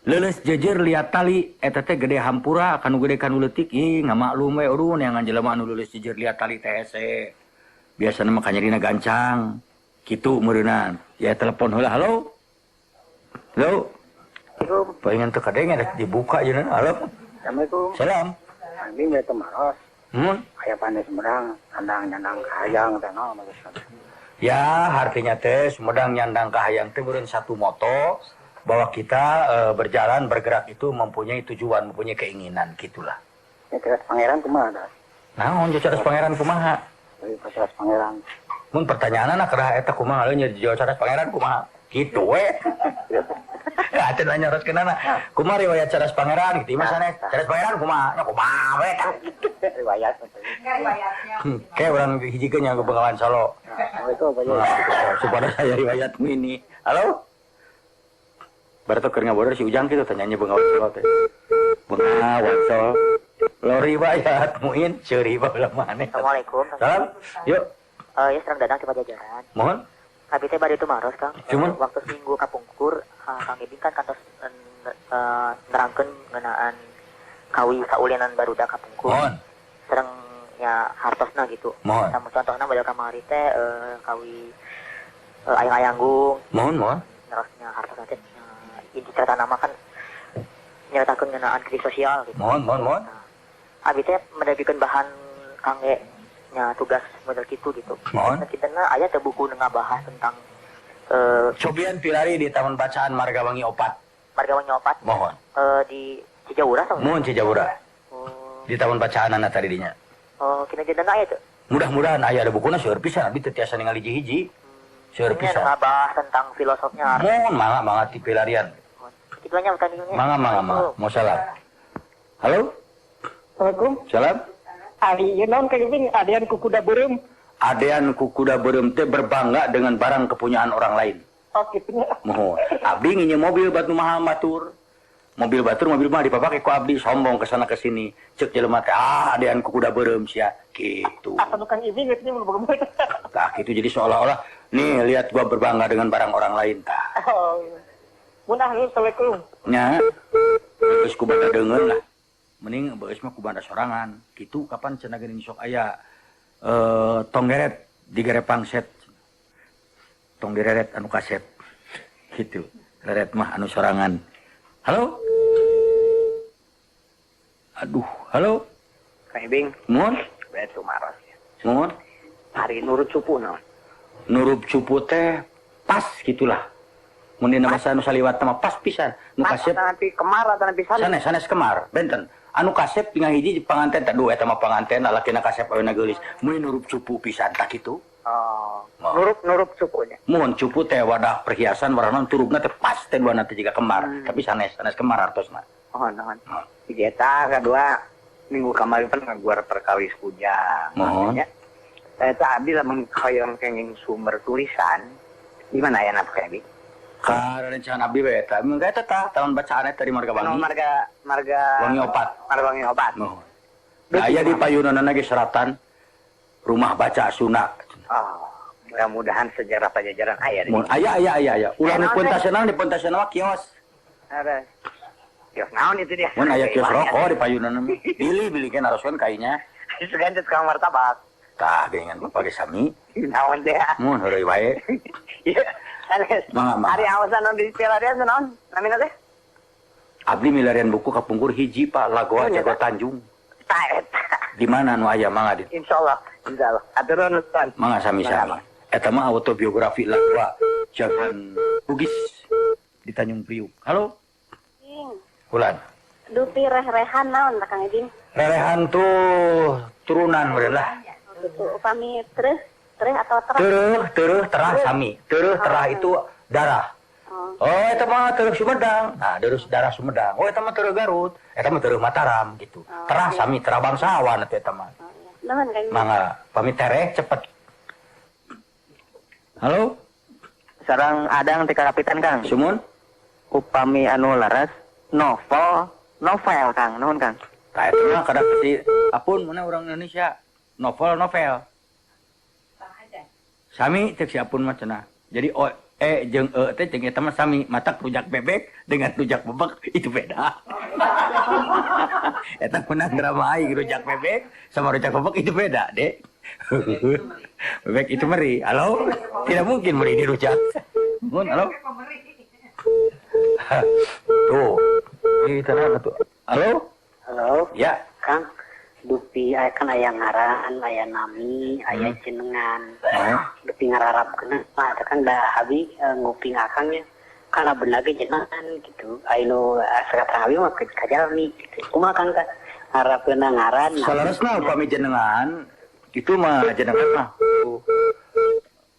Leuleus jejer liat tali eta teh gede hampura kanu gede kanu leutik ih ngamaklum we urun yang jelema anu leuleus jejer liat tali teh hese. Biasana mah kanyarina gancang. Kitu meureunna. Ya telepon heula. Halo. Halo. Pengen teu kadenge dibuka yeuna. Halo. Assalamualaikum. Salam. Ini teh maros. Aya panes Sumedang, nyandang kahayang teh naon Ya, artinya teh Sumedang nyandang kahayang teh meureun satu moto bahwa kita berjalan bergerak itu mempunyai tujuan, mempunyai keinginan gitulah. Ya cerdas pangeran kumaha dah? Naon cerdas pangeran kumaha? Cerdas pangeran. Mun pertanyaanna kerah eta kumaha nya jawab cerdas pangeran kumaha? Kitu we. Atuh nanya roskeunana. Kumaha riwayat cerdas pangeran gitu mah sanes. Cerdas pangeran kumaha? Nya kumaha we. Riwayat. Kayak orang hijikeun nya Bengawan Solo. Itu apa supaya saya riwayatmu ini. Halo? Berarti keur ngabodor si Ujang kitu tanyanya Bengawan Solo teh. Bengawan Solo. Lo riwayatmu in ceuri baheula maneh. Assalamualaikum. Salam. Yuk. Ya serang dadang ke Pajajaran. Mohon. Abi teh bari itu maros Kang. Cuman waktu seminggu kapungkur Kang Ibing kan kantos nerangkeun ngeunaan kawi saulinan barudak kapungkur. Mohon. Serang nya hartosna gitu. Mohon. Samu contohna badal kamari teh kawi ayang-ayanggung. Mohon. Terusnya hartosna teh inti cerita nama kan nyeritakeun ngeunaan krisis sosial gitu. Mohon. Abi teh mendagikeun bahan kangge nya tugas model gitu. Mohon. Kitana aya teh buku ngabahas tentang cobian pilari di taman bacaan Margawangi Opat. Margawangi Opat. Mohon. Di Cijaura sama. Mohon Cijaura. Di taman bacaan anak tadi dinya. Kina jadana aya teh. Mudah-mudahan aya ada bukuna seueur pisan abi teu tiasa ningali hiji-hiji. Seueur pisan. Ngabahas tentang filosofnya. Mohon mangga ti pilarian. Itu nya pertanyaannya. Mangga. Mau salam. Halo? Assalamualaikum. Salam. Ari ieu naon ka geuning adean ku kuda beureum. Adean ku kuda beureum teh berbangga dengan barang kepunyaan orang lain. Oh kitu nya. Mohon. Abdi nginye mobil batu mahal batur. Mobil mah dipapake ku abdi sombong kesana kesini. Cek jelema teh adean ku kuda beureum sia kitu. Asa bukan ini geus nya bagaimana. Tah kitu jadi seolah-olah nih lihat gua berbangga dengan barang orang lain tah. Oh. Mun assalamualaikum. Nya. Geus ku banda deungeun lah. Mending beus mah ku banda sorangan. Kitu kapan cenah geuning sok aya tonggeret digerepang set. Tonggeret anu kaset. Gitu. Leret mah anu sorangan. Halo? Aduh, halo? Kang Ibing. Mohon? Betu maros. Mohon? Hari nurut cupu naon? Nurut cupu teh pas gitulah. Mun dina basa anu saliwat mah pas pisan. Nu kasep Tapi kemar atau nanti sanes kemar, benten. Anu kasep tinggal hiji panganten teh dua eta mah panganten lalakina kasep aweuna geulis. Mun nurup cupu pisan tak kitu. Oh, nurup sukunya. Mun cupu teh wadah perhiasan warna turupna teh pas teh duana teh jiga kemar, tapi sanes kemar artosna. Oh, naon. Eta kedua minggu kemarin kan ngaguar perkawis kujang. Mohon. Eta abdi lamun hoyong kenging sumber tulisan. Di mana aya napa kayak Ka rencana abdi we eta. Mun eta tah tahun bacaan eta di Marga Wangi. Marga Wangi Opat. Marga Wangi Opat. Mohon. Aya di payunanna ge seratan rumah baca Sunda. Oh, mudah-mudahan sejarah Pajajaran aya di. Mun aya. Ulah di puntaseuna kios. Ada. Kios naon itu dia? Mun aya kios rokok di payunanna mah. Bili kan haruskeun kainya. Segantet ka martabak. Tah dengan Bapak ge sami. Naon teh? Mun heureuy wae. Iya. Hari awasan non di Pilarian naon? Namina teh? Abdi milarian buku kapungkur hiji Pak Lagoa Jago Tanjung. Di mana nu aya mangga di? Insyaallah. Aturan Ustaz. Mangga sami-sami. Eta mah autobiografi Lagoa Jagan Bugis di Tanjung Priuk. Halo? Ulan. Dupi reh-rehan naon Kang Ibing? Rerehan tuh turunan meureun lah. Upami terus atau Tereuh terah sami. Terah itu darah. Oh, eta mah tereuh Sumedang. Nah, darah Sumedang. Oh, eta mah tereuh Garut. Eta mah tereuh Mataram gitu. Terah sami, terah bangsawan eta mah. Naon Kang? Mangga pamit tereh cepet. Halo? Sarang adang ti kapitan Kang. Sumun? Upami anu laras novel Kang, naon Kang? Tah eta mah kada si apun mana orang Indonesia. Novel. Sami cek si apun mah cenah. Jadi jeung teh jeung eta mah sami, matak rujak bebek dengan rujak bebek itu beda. Eta pernah drama aing rujak bebek sama rujak bebek itu beda, Dek. Bebek itu meri. Halo? Tidak mungkin meri di rujak. Mun, halo? Tuh. Itu tuh. Halo? Halo? Ya. Kang, dupi kan aya ngaran, aya nami, aya jenengan. Dupi ngararap kena, ada kan dah habi nguping akangnya. Karena benar ge jenengan gitu. Aino sekarang habi mah kajalmi gitu. Kumaha Kang teh? Ngarapkeuna ngaran. Salarasna upami jenengan itu mah jenengan mah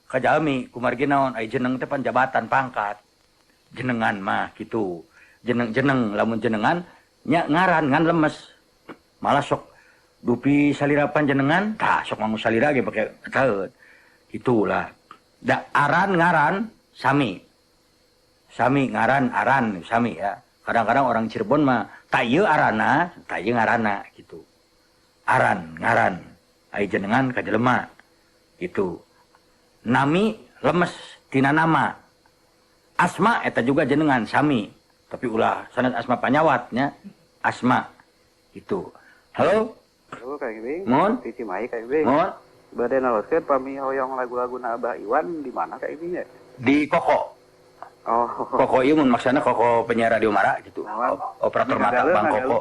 kajalmi kumargi naon ai jeneng teh pan jabatan pangkat. Jenengan mah gitu. Jeneng lamun jenengan nya ngaran ngan lemes. Malah sok dupi salirapan jenengan, tah sok mangu salira ge pake taeut. Itulah. Da ngaran sami. Sami ngaran aran sami ya. Kadang-kadang orang Cirebon mah ta ieu arana, ta ieu ngaranna gitu. Aran, ngaran. Ai jenengan ka jelema. Gitu. Nami lemes tina nama. Asma eta juga jenengan sami. Tapi ulah sanes asma panyawatnya. Asma. Gitu. Halo? Halo Kang Ibing. Mohon. Di Cimahi Kang Ibing. Mohon. Bade naloskeun pami hoyong lagu-laguna Abah Iwan di mana Kang Ibing ya? Di Koko. Oh. Koko ieu mun maksana Koko penyiar radio Mara gitu. Operator mata Bang Koko.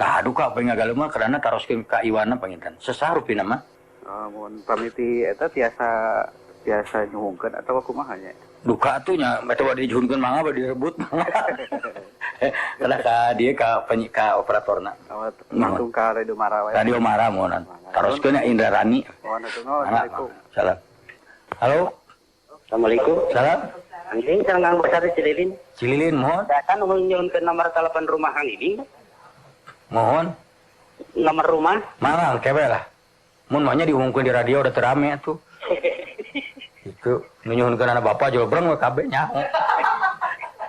Tah duka pengen ngagaleum mah karena taroskeun ka Iwana panginten. Sesah rupina mah. Mun pamiti eta tiasa nyuhungkeun atawa kumaha nya? Duka atuh nya eta bade dijuhunkeun mangga bade direbut mangga. Kada ka dieu ka operatorna. Langsung ka Radio Mara wae. Radio Mara mohonan. Taroskeun nya Indra Rani. Assalamualaikum. Salam. Halo. Assalamualaikum. Salam. Ibing sareng Kang Besar Cililin. Cililin mohon. Kan nyuhunkeun nomor telepon rumah Kang Ibing. Mohon. Nomor rumah? Mangga kewe lah. Mun mah nya diumumkeun di radio udah terame atuh. Itu nyuhunkeun anak bapak juga breng we kabeh nyaho.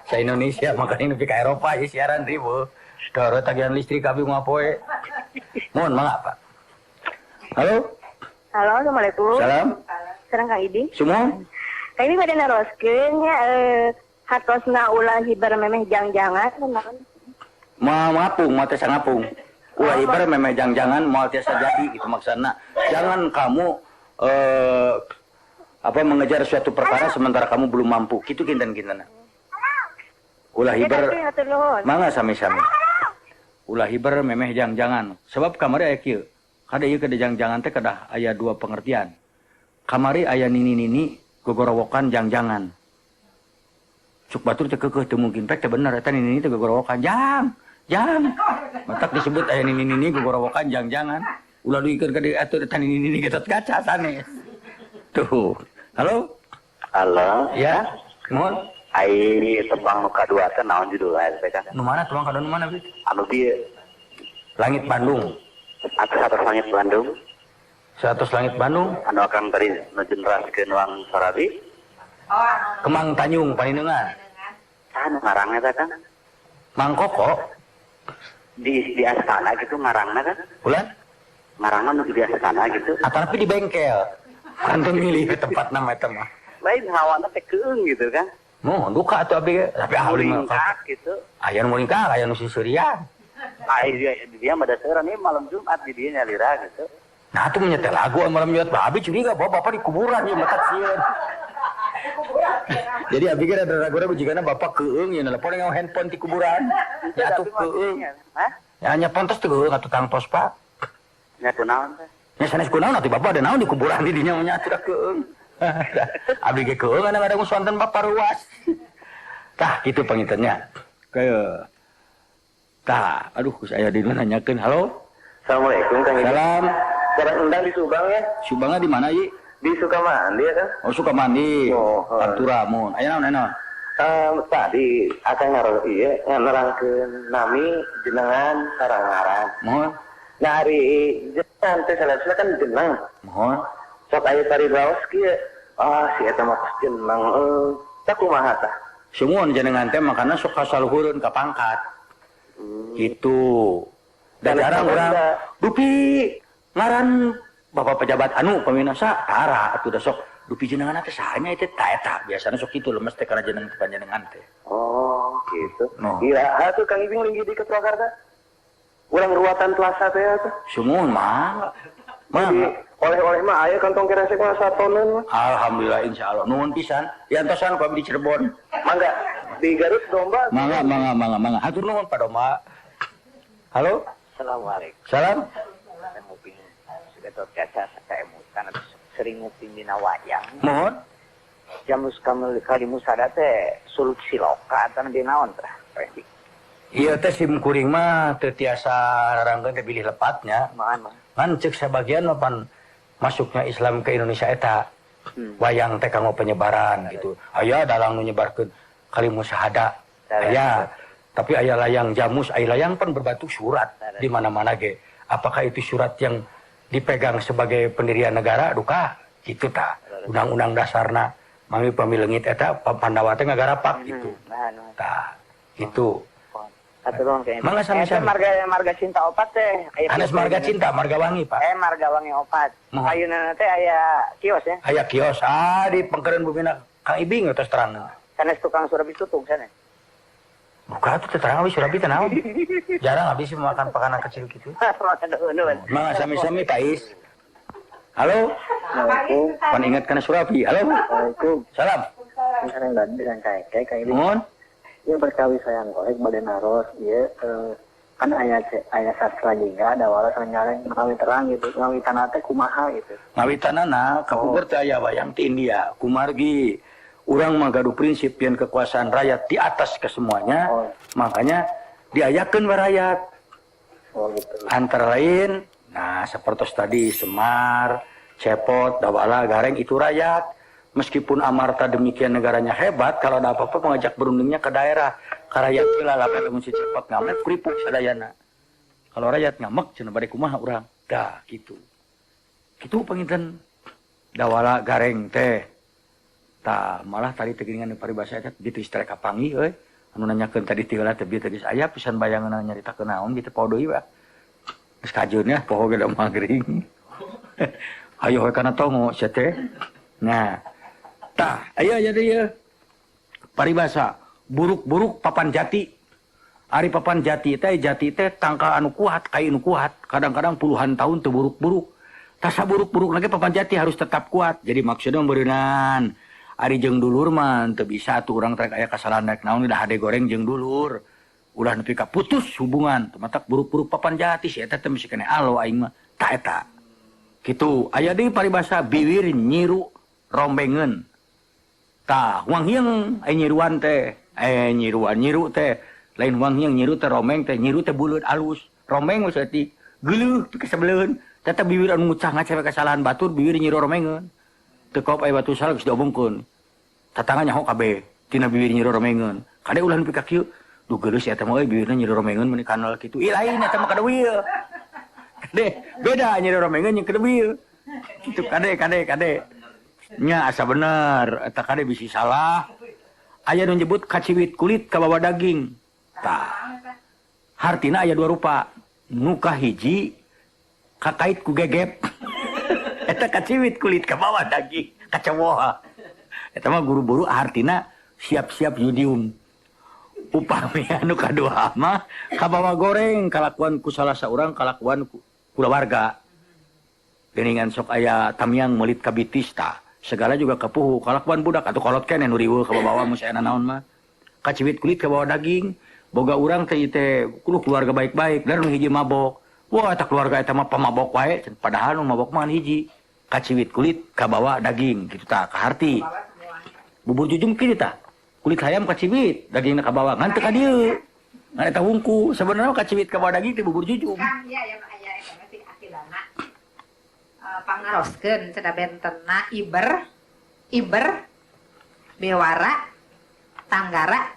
Sa Indonesia makanya nepi ka Eropa ieu siaran ribu. Doro tagihan listrik kabeh moal poe. Mohon mangga Pak. Halo. Halo, Assalamualaikum. Salam. Sareng Kang Ibing. Semua? Kang Ibing bade naroskeun nya hatosna ulah hibar memeh jang-jangan naon? Mapung, mah teh ngapung. Ulah hibar memeh jang-jangan moal tiasa jadi gitu maksudna. Jangan kamu mengejar suatu perkara sementara kamu belum mampu. Kitu kinten-kintenna. Ulah hibar. Mangga sami-sami. Ulah hibar memeh jang-jangan. Sebab kamari aya kieu. Kada ieu kada jang-jangan teh kada aya dua pengertian. Kamari aya nini-nini gogorowokan jang-jangan. Cuk batur teh keukeuh teu mungkin pek teh bener eta nini teh gogorowokan jang. Matak disebut aya nini gogorowokan jangan. Ulah duikeun ka dieu atuh eta nini getot kaca sanes. Tuh. Halo? Halo. Ya. Mohon. Ai tembang nu kadua teh naon judulna teh kan? Nu mana tembang kadua nu mana Bi? Anu di Langit Bandung. Atas langit Bandung. 100 Langit Bandung. Anu akan tadi ngejeneraskeun Wang Sorabi. Kemang Tanyung Paninengan. Anu ngarangna teh kan? Mang Koko. Di astana gitu ngarangna kan? Ulan? Ngarangna nu di astana gitu. Tapi di bengkel. Kantor milih tempat nama eta mah. Lain hawana teh keung gitu kan? Mau duka atuh abdi tapi ahli mah gitu. Aya nu mulingkak, aya nu sisirian. Dia mah daseuran ieu malam Jumat di dieu nyalira gitu. Nah atuh menyetel lagu malam Jumat babi curiga bawa bapak di kuburan ieu matak sieun. Jadi abdi ge ada ragu-ragu jigana bapak keung ieu telepon dengan handphone di kuburan. Ya atuh keung. Hah? Ya nya pontos teh keung atuh tang pos Pak. Nya kunaon teh? Nya sanes kunaon atuh bapak ada naon di kuburan di dinya nya atuh keung. Abdi ge keung ada musuhanteun bapak ruas. Tah kitu pangintennya. Kayak tah, aduh saya di mana nanyakeun. Halo. Assalamualaikum Kang. Salam. Cara undang di Subang ya? Subangnya di mana, Yi? Di Sukamandi ya kan? Oh, Sukamandi. Oh, Pantura mun. Aya naon? Tadi akan ngaruh iya nerangkeun nami jenengan sarangaran. Mohon. Nah hari jenengan teh salah kan jeneng. Mohon. Sok aya tari raos kieu. Si eta mah pasti jeneng. Tah kumaha tah? Sumuon jenengan teh makana sok kasaluhureun ka pangkat. Gitu. Dan jarang urang dupi ngaran bapak pejabat anu paminasa tara atuh da sok dupi jenengan teh saha nya teh ta eta biasana sok kitu lemes teh kana jeneng panjenengan teh. Oh, gitu. No. Iya, atuh Kang Ibing linggi di Purwakarta. Ulang ruatan plaza teh atuh. Sumuon mah. Jadi oleh-oleh mah aya kantong keresek mah satoneun mah. Alhamdulillah insyaallah. Nuhun pisan. Diantosan ku abdi di Cirebon. Mangga di Garut domba. Mangga. Hatur nuhun Pak Doma. Halo? Assalamualaikum. Salam. Nguping segetot kaca saya karena sering nguping dina wayang. Mohon. Jamus kalimu sada teh sulut siloka atau di naon teh. Iya teh sim kuring mah teu tiasa rarangkeun teh bilih lepatnya. Kan cek sebagian pan masuknya Islam ke Indonesia eta. Wayang teh kanggo penyebaran gitu. Aya dalang nu nyebarkeun kalimu syahada. Aya. Tapi aya layang jamus, aya layang pan berbentuk surat di mana-mana ge. Apakah itu surat yang dipegang sebagai pendirian negara? Duka, gitu ta. Undang-undang dasarna manggi pamileungit eta Pandawa teh ngagarapak gitu. Tah, gitu. Mangga sami-sami. Marga cinta opat teh. Anes marga cinta, marga wangi, Pak. Marga wangi opat. Ayeuna teh aya kios ya. Aya kios. Di pengkeureun bumina Kang Ibing tos terangna. Sanes tukang surabi tutung sanes. Buka tuh terang abis surabi tenang. Jarang abis sih makan pakanan kecil gitu. Mangga sami-sami Pak Is. Halo. Assalamualaikum. Pan ingat kana surabi. Halo. Assalamualaikum. Salam. Sareng dan dengan kayak ini. Mohon. Ieu berkawi sayang golek bade naros ieu kan aya sastra juga ada waras ngareng ngawi terang gitu. Ngawitanna teh kumaha gitu. Ngawitanana kapuger teh aya wayang ti India. Kumargi urang mah gaduh prinsip yen kekuasaan rakyat di atas ke semuanya. Makanya diayakeun we rakyat. Gitu. Antara lain seperti tadi Semar, Cepot, Dawala, Gareng itu rakyat. Meskipun Amarta demikian negaranya hebat, kalau ada apa-apa mengajak berundingnya ke daerah. Ke rakyat pula lah pada mesti Cepot ngamet kuripuk sadayana. Kalau rakyat ngamek cenah bade kumaha urang. Dah gitu. Kitu panginten Dawala Gareng teh. Tah malah tadi tegingan paribasa eta bitu istere kapangi euy. Anu nanyakeun tadi tiheula teh bieu teh geus aya pisan bayangan nyaritakeun naon gitu poho deui wa. Geus kajeun ya poho ge da magring. Hayo we kana tongo sia teh. Nah, tah aya jadi ya paribasa buruk-buruk papan jati. Ari papan jati teh tangka anu kuat, kai anu kuat. Kadang-kadang puluhan tahun teu buruk-buruk. Tah saburuk-buruk lagi papan jati harus tetap kuat. Jadi maksudnya beureunan ari jeung dulur mah teu bisa tuh urang trek aya kasalahan rek naon udah hade goreng jeung dulur. Ulah nepi ka putus hubungan. Matak buruk-buruk papan jati si eta teh mesti kene alo aing mah. Tah eta. Kitu aya deui paribasa biwir nyiru rombengeun. Tah, wang hieng ai nyiruan teh Nyiru teh lain wangian nyiru teh romeng teh nyiru teh buleut alus romeng maksudnya geuleuh teu kesebeleun tetep bibir anu ngucah ngacep kesalahan batur bibir nyiru romengeun teu kop aya batu salah geus diobongkeun tatangga nyaho kabeh tina bibir nyiru romengeun kade ulah nepi ka kieu duh geuleuh si eta mah euy bibirna nyiru romengeun mun kanal kitu ih lain eta mah kadeuil kade beda nyiru romengeun jeung kadeuil kitu kade nya asa bener eta kade bisi salah aya nu nyebut kaciwit kulit ka bawah daging tah hartina aya dua rupa nu kahiji kakait ku gegep eta kaciwit kulit ka bawah daging kacawoha eta mah guru-guru hartina siap-siap yudium upami anu kadua mah ka bawah goreng kalakuan ku salah saurang kalakuan ku kulawarga geuningan sok aya tamiang meuli kabitis tah segala juga kepuhu kalakuan budak atau kolot keneh nu riweuh ka bawah mun saena naon mah kaciwit kulit ka bawah daging boga urang teh kudu keluarga baik-baik dan nu hiji mabok wah eta keluarga eta mah pamabok wae padahal nu mabok mah hiji kaciwit kulit ka bawah daging kitu tah ka harti bubur jujum kitu tah kulit hayam kaciwit dagingna ka bawah ngan teu ka dieu ngan eta wungku sebenarnya kaciwit ka bawah daging teh bubur jujum kan ya aya eta mah si akilana pangaroskeun cenah bentenna iber bewara tanggara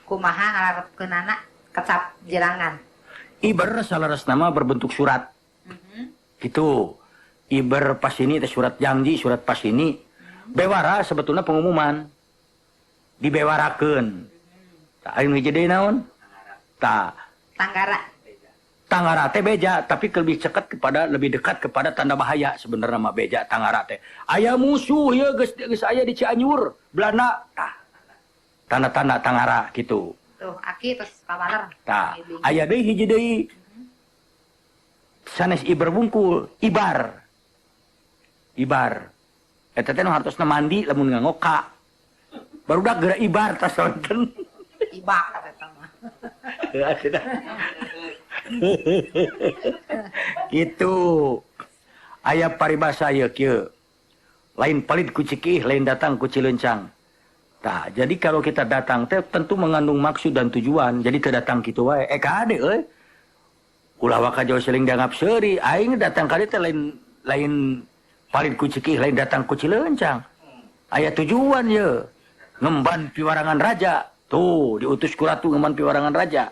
kumaha ngarepkeunana kecap jerangan iber salaresna mah berbentuk surat gitu iber pas ini teh surat janji surat pas ini bewara sebetulnya pengumuman dibewarakeun tah anu hiji deui naon tah tanggara teh beja tapi lebih dekat kepada tanda bahaya sebenarnya mah beja tanggara teh aya musuh ya geus aya di Cianjur Belanda tah tanda-tanda tanggara gitu tuh aki terus kawaler tah aya deui hiji deui sanes iber bungkul ibar eta teh nu hartosna mandi lamun ngangoka barudak geura ibar tas sonten ibak eta mah gitu aya paribasa ieu kieu lain palit ku cikih lain datang ku cilencang tah jadi kalau kita datang teh tentu mengandung maksud dan tujuan jadi teu datang kitu wae kade euy ulah waka jauh seling dianggap seuri aing datang ka dieu teh lain palit ku cikih lain datang ku cilencang aya tujuan ye ngemban piwarangan raja tuh diutus ku ratu ngemban piwarangan raja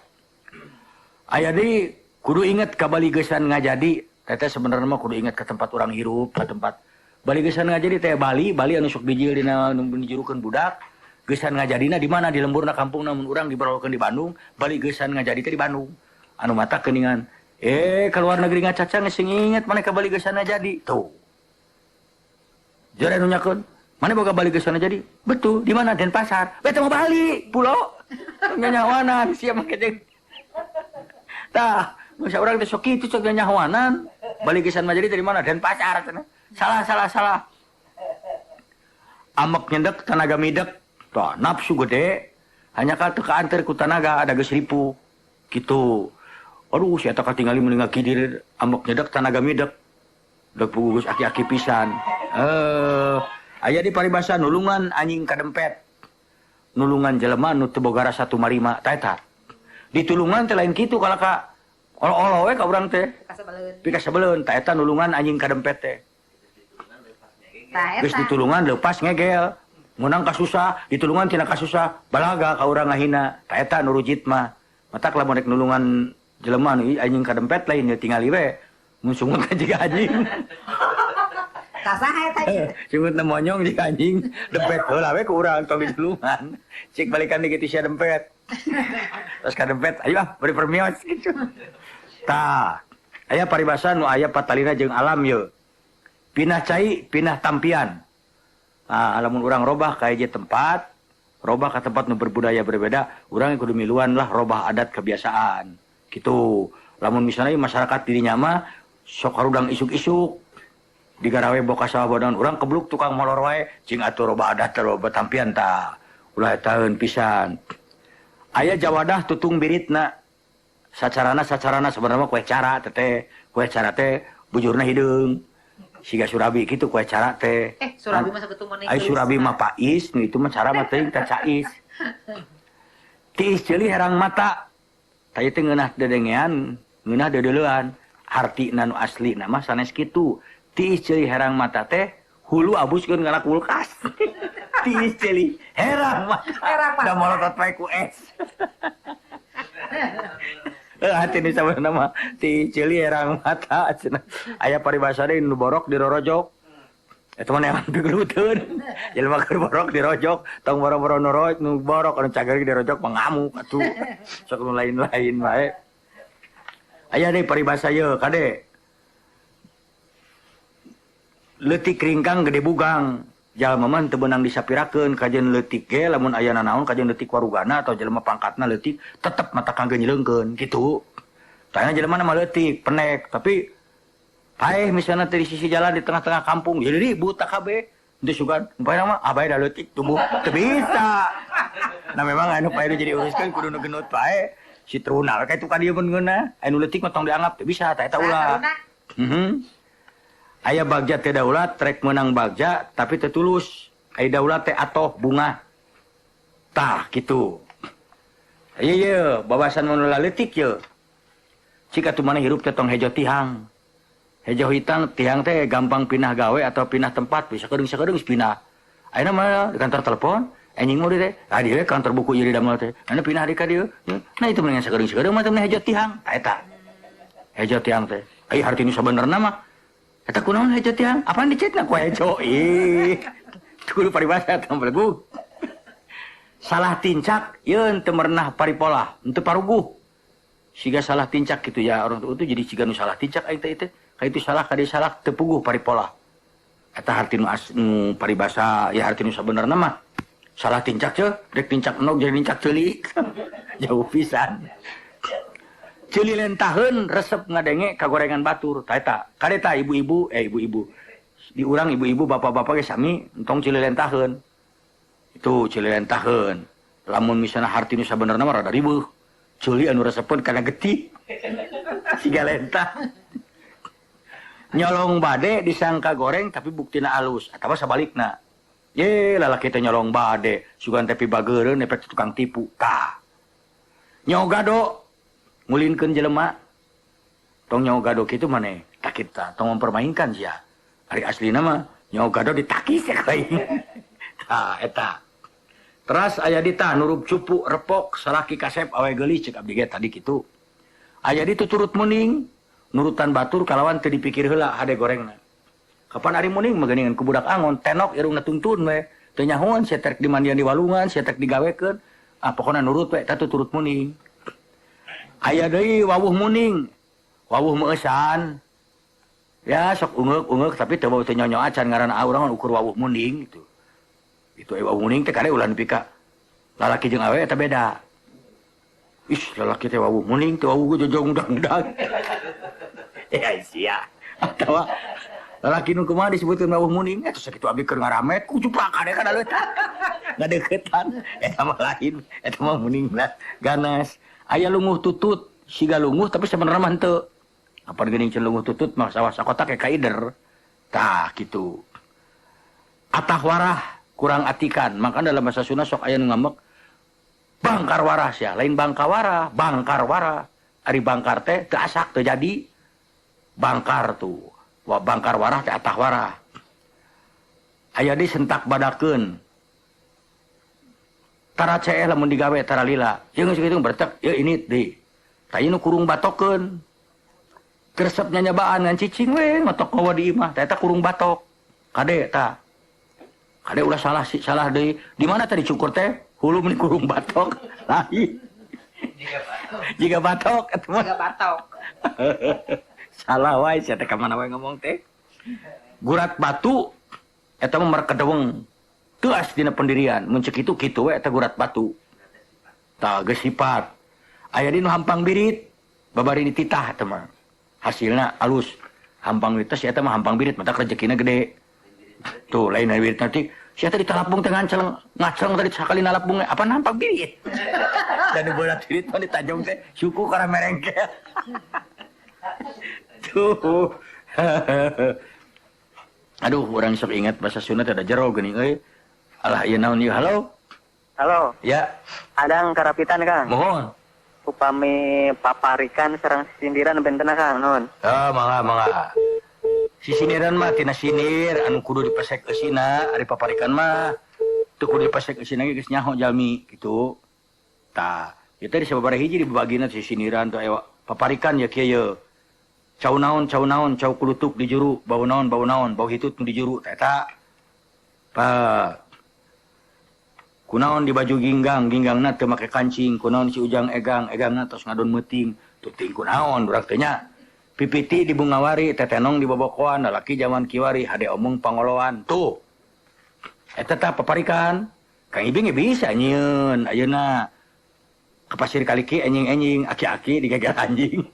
aya deui kudu inget ka baligesan ngajadi teteh sebenarnya mah kudu inget ke tempat orang hirup ke tempat baligesan ngajadi teh Bali anu sok dijieul dina nu dijurukeun budak geusan ngajadina di mana di lemburna kampungna mun urang diberolkeun di Bandung baligesan ngajadi teh di Bandung anu mata keuningan ke luar negeri ngacaca geus inget maneh ka baligesan ngajadi tuh jare nu nyakeun maneh boga baligesan ngajadi betul di mana Denpasar eta mah Bali pulo nyanyawanan sia make jeung tah masa orang teh sok kitu sok nyahoanan baligesan mah jadi dari mana Denpasar cenah salah amek nyedek tanaga midek tah nafsu gede hanya ka teu kaanter ku tanaga ada geus ripu kitu aduh si eta katingali mendingan kidir amek nyedek tanaga midek dek pugugus aki-aki pisan aya di paribasa nulungan anjing kadempet nulungan jelema nu teu boga rasa tumarima tah eta ditulungan teh lain kitu kalau ka olo-olo we ka urang teh pika sabeleun tah eta nulungan anjing kadempet teh geus ditulungan leupas ngegel munang kasusah ditulungan tina kasusah balaga ka urang ngahina tah eta nu rujit mah matak lamun rek nulungan jelema nu anjing kadempet lain ya tingali we mun sungut ka jiga anjing kasaha eta sungut monyong jiga anjing dempet heula we ku urang tong ditulungan cik balikan di kitu sia dempet terus kadempet ayo beri permios gitu tah aya paribasa nu aya patalina jeung alam ye pinah cai pinah tampian lamun urang robah ka ieu tempat robah ka tempat nu berbudaya berbeda urang kudu miluan lah robah adat kebiasaan gitu lamun misalnya masyarakat dirinya mah sok harudang isuk-isuk digarawe boka sawabodan urang kebluk tukang molor wae cing atuh robah adat robah tampian tah ulah eta eun pisan aya jawadah tutung biritna sacarana sebenarnya kue cara teh bujurna hideung siga surabi kitu kue cara teh surabi mah saketu mah ai surabi mah pais nu itu mah cara mah teuing teh cais tiis ceuli herang mata. Taya teh ngeunah dedengean, ngeunah dedeulean. Arti nu asli nama sanes kitu. Tiis ceuli herang mata teh hulu abuskeun kana kulkas. Tiis ceuli herang mata. Da molotot pae ku es. Hati ini sama nama tiis ceuli herang mata. Aya paribasa deui nu borok dirorojok. Eta mah neangan digeluteun. Jelema keur borok dirojok, tong boro-boro nu borok anu cager dirojok pangamuk atuh. Sok nu lain-lain bae. Aya deui paribasa ieu kade. Leutik ringkang gede bugang. Jalma mah teu beunang disapirakeun kajeun leutik ge lamun aya nanaon kajeun leutik warugana atau jelema pangkatna leutik tetep mata kangge nyeleungkeun kitu. Tanya jelema mah leutik penek tapi paeh misalnya dari sisi jalan di tengah-tengah kampung jadi ribut tak kabeh itu sugan umpamanya mah abai da leutik tumbuh teu bisa. Nah memang anu paeh jadi uruskeun kudu nu geneut paeh si trunal kae tu ka dieu mun geuna anu leutik mah tong dianggap teu bisa tah eta ulah. Aya bagja teh daulat trek menang bagja tapi teu tulus. Aya daulat teh atoh bunga. Tah kitu. Ieu babasan mun leutik ye. Cika tu mana hirup teh tong hejo tihang. Hejo hitang tiang teh gampang pindah gawe atau pindah tempat bisa kedeung pindah. Ayeuna mah di kantor telepon, anjing mau teh. Ah dieu kantor buku ieu di damel teh. Anu pindah di ka dieu. Nah itu mendingan sakedeung mah teh hejo tihang. Eta. Hejo tiang teh. Ai arti nu sabenerna mah eta kunaon hejo tiang? Apaan dicetna ku hejo? Ih. Kudu paribasa tong bergu. Salah tincak yeun teu merenah paripolah, henteu paruguh. Siga salah tincak gitu ya orang itu jadi siga nu salah tincak aing teh. Itu salah kadi salah tepuguh paripola. Eta arti nu paribasa ya arti nu sabenerna mah salah tincak ce rek tincak enog jadi tincak ceuli. Jauh pisan. Ceuli lentaheun resep ngadenge kagorengan batur. Ta eta kade ta ibu-ibu di urang ibu-ibu bapak-bapak ge sami entong ceuli lentaheun. Itu ceuli lentaheun. Lamun misalna arti nu sabenerna mah rada riweuh. Ceuli anu resepeun kana getih. Siga lentah. Nyolong bade disangka goreng tapi buktina alus atawa sabalikna. Ye lalaki teh nyolong bade sugan tepi bageureun efek tukang tipu. Tah. Nyogado ngulinkeun jelema. Tong nyogado kitu maneh tak kita tong mempermainkan sia. Ari aslina mah nyogado ditakis ya kain. Tah eta. Teras aya di tah nurup cupu repok salaki kasep awe geulis ceuk abdi ge tadi kitu. Aya di tuturut muning nurutan batur kalawan teu dipikir heula hade gorengna. Kapan ari muning mah geuningan ku budak angon tenok irungna tuntun we. Teu nyahoan sia trek dimandian di walungan, sia trek digawekeun. Ah pokona nurut we eta tuturut muning. Aya deui wawuh muning. Wawuh meusan. Ya sok ungeuk tapi teu bau teu nyonyo acan ngaranna urang ukur wawuh muning gitu. Itu wawuh muning teh kade ulah pika. Lalaki jeung awe eta beda. Ish lalaki teh wawuh muning teh wawuh jojong dangdang. Ya sia. Atawa lalaki nu kumaha disebutkeun wawuh muning eta sakitu abdi keur ngaramet ku cuplak kade kana leutak. Ngadeuketan eta mah lain, eta mah muning lah ganas. Aya lunguh tutut, siga lunguh tapi sebenarnya mah henteu. Apa geuning can lunguh tutut mah sawah sakota kayak kaider. Tah kitu. Atah warah kurang atikan, maka dalam bahasa Sunda sok aya nu ngambek bangkar warah sia, lain bangkawara, bangkar warah. Ari bangkar teh teu asak teu jadi. Bangkar tuh. Wah bangkar warah teh atah warah. Aya di sentak badakeun. Tara ceeh lamun digawe tara lila. Jeung sakitu bertek, ya ini di. Tah nu kurung batokeun. Kresep nyanyabaan ngan cicing we ngotok kawa di imah. Tah eta kurung batok. Kade tah. Kade ulah salah deui. Di mana tadi cukur teh? Hulu meni kurung batok. Lain. Jika batok eta mah. Jika batok. Salah wae sia teh ka mana wae ngomong teh. Gurat batu eta mah markedeweng. Teas dina pendirian. Mun ceuk kitu kitu we eta gurat batu. Tah geus sifat. Aya di nu hampang birit. Babari dititah eta mah. Hasilna alus. Hampang birit sia eta mah hampang birit mata rezekina gede. Tuh lain birit nanti sia teh ditalapung teh ngaceng tadi sakali nalapung apa hampang birit. Dan berat birit mah ditajong teh suku kana merengkel. Tuh. Aduh, orang sok ingat bahasa Sunda teh ada jero geuning euy. Alah ieu naon ieu halo. Halo. Ya. Adang karapitan Kang. Mohon. Upami paparikan sareng sindiran bentena Kang non. Mangga. Si sindiran mah tina sindir anu kudu dipesek eusina, ari paparikan mah teu kudu dipesek eusina ge geus nyaho jalmi kitu. Tah, ieu teh disababaraha hiji dibagina si sindiran teh paparikan ya kieu ye. Cau naon, cau kulutuk di juru, bau naon, bau hitut di juru, eta. Kunaon di baju ginggangna teu make kancing, kunaon si ujang egangna tos ngadon meuting, tuting kunaon urang teh nya. Pipiti di bungawari, tetenong di bobokoan, lalaki zaman kiwari, hade omong pangoloan, tuh. Eta tah paparikan. Kang Ibing bisa nyieun, ayeuna ke pasir kaliki enjing-enjing, aki-aki digeger anjing.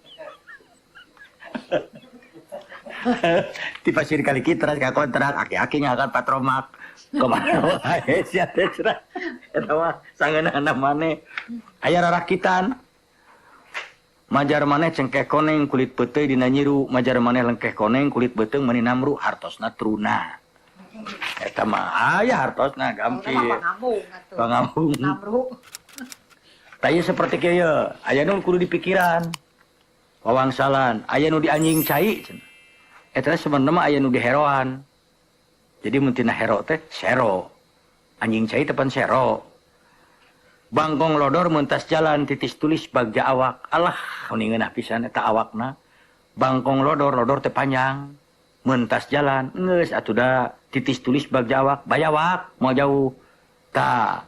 Di pasir kaliki terus ka kontrak aki-aki ngakan patromak kemana wae sia teh cerah eta mah sangeunana maneh aya rarakitan majar maneh cengkeh koneng kulit peuteuy dina nyiru majar maneh lengkeh koneng kulit beuteung meuni namru hartosna truna eta mah aya hartosna gampil pangambung namru tah ieu saperti kieu aya nu kudu dipikiran wawangsalan aya nu dianjing cai eta sebenarnya mah aya nu diheroan jadi mun tina hero teh sero anjing cai tepan sero bangkong lodor mentas jalan titis tulis bagja awak alah ini ngeunah pisan eta awakna bangkong lodor teh panjang mentas jalan geus atuh da titis tulis bagja awak bayawak mau jauh tah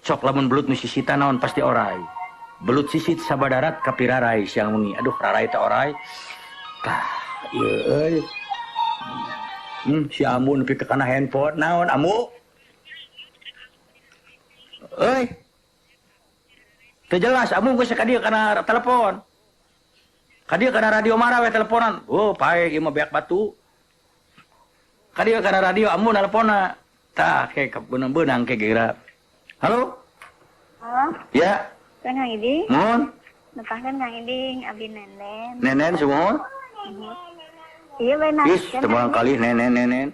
sok lamun belut nu sisita naon pasti orai belut sisit sabadarat kapirarai siang muni aduh rarai teh orai tah ieu euy si Amu nepi ka kana handphone naon Amu euy teu jelas Amu geus ka dieu kana telepon ka dieu kana radio mara we teleponan oh pae ieu mah beak batu ka dieu kana radio Amu nelponna tah ke beunang ke geura halo ya Kang Ibing. Mohon. Nepahkeun Kang Ibing, abdi Nenen. Nenen sumohon. Iya benar. Is, temuan kali nenen.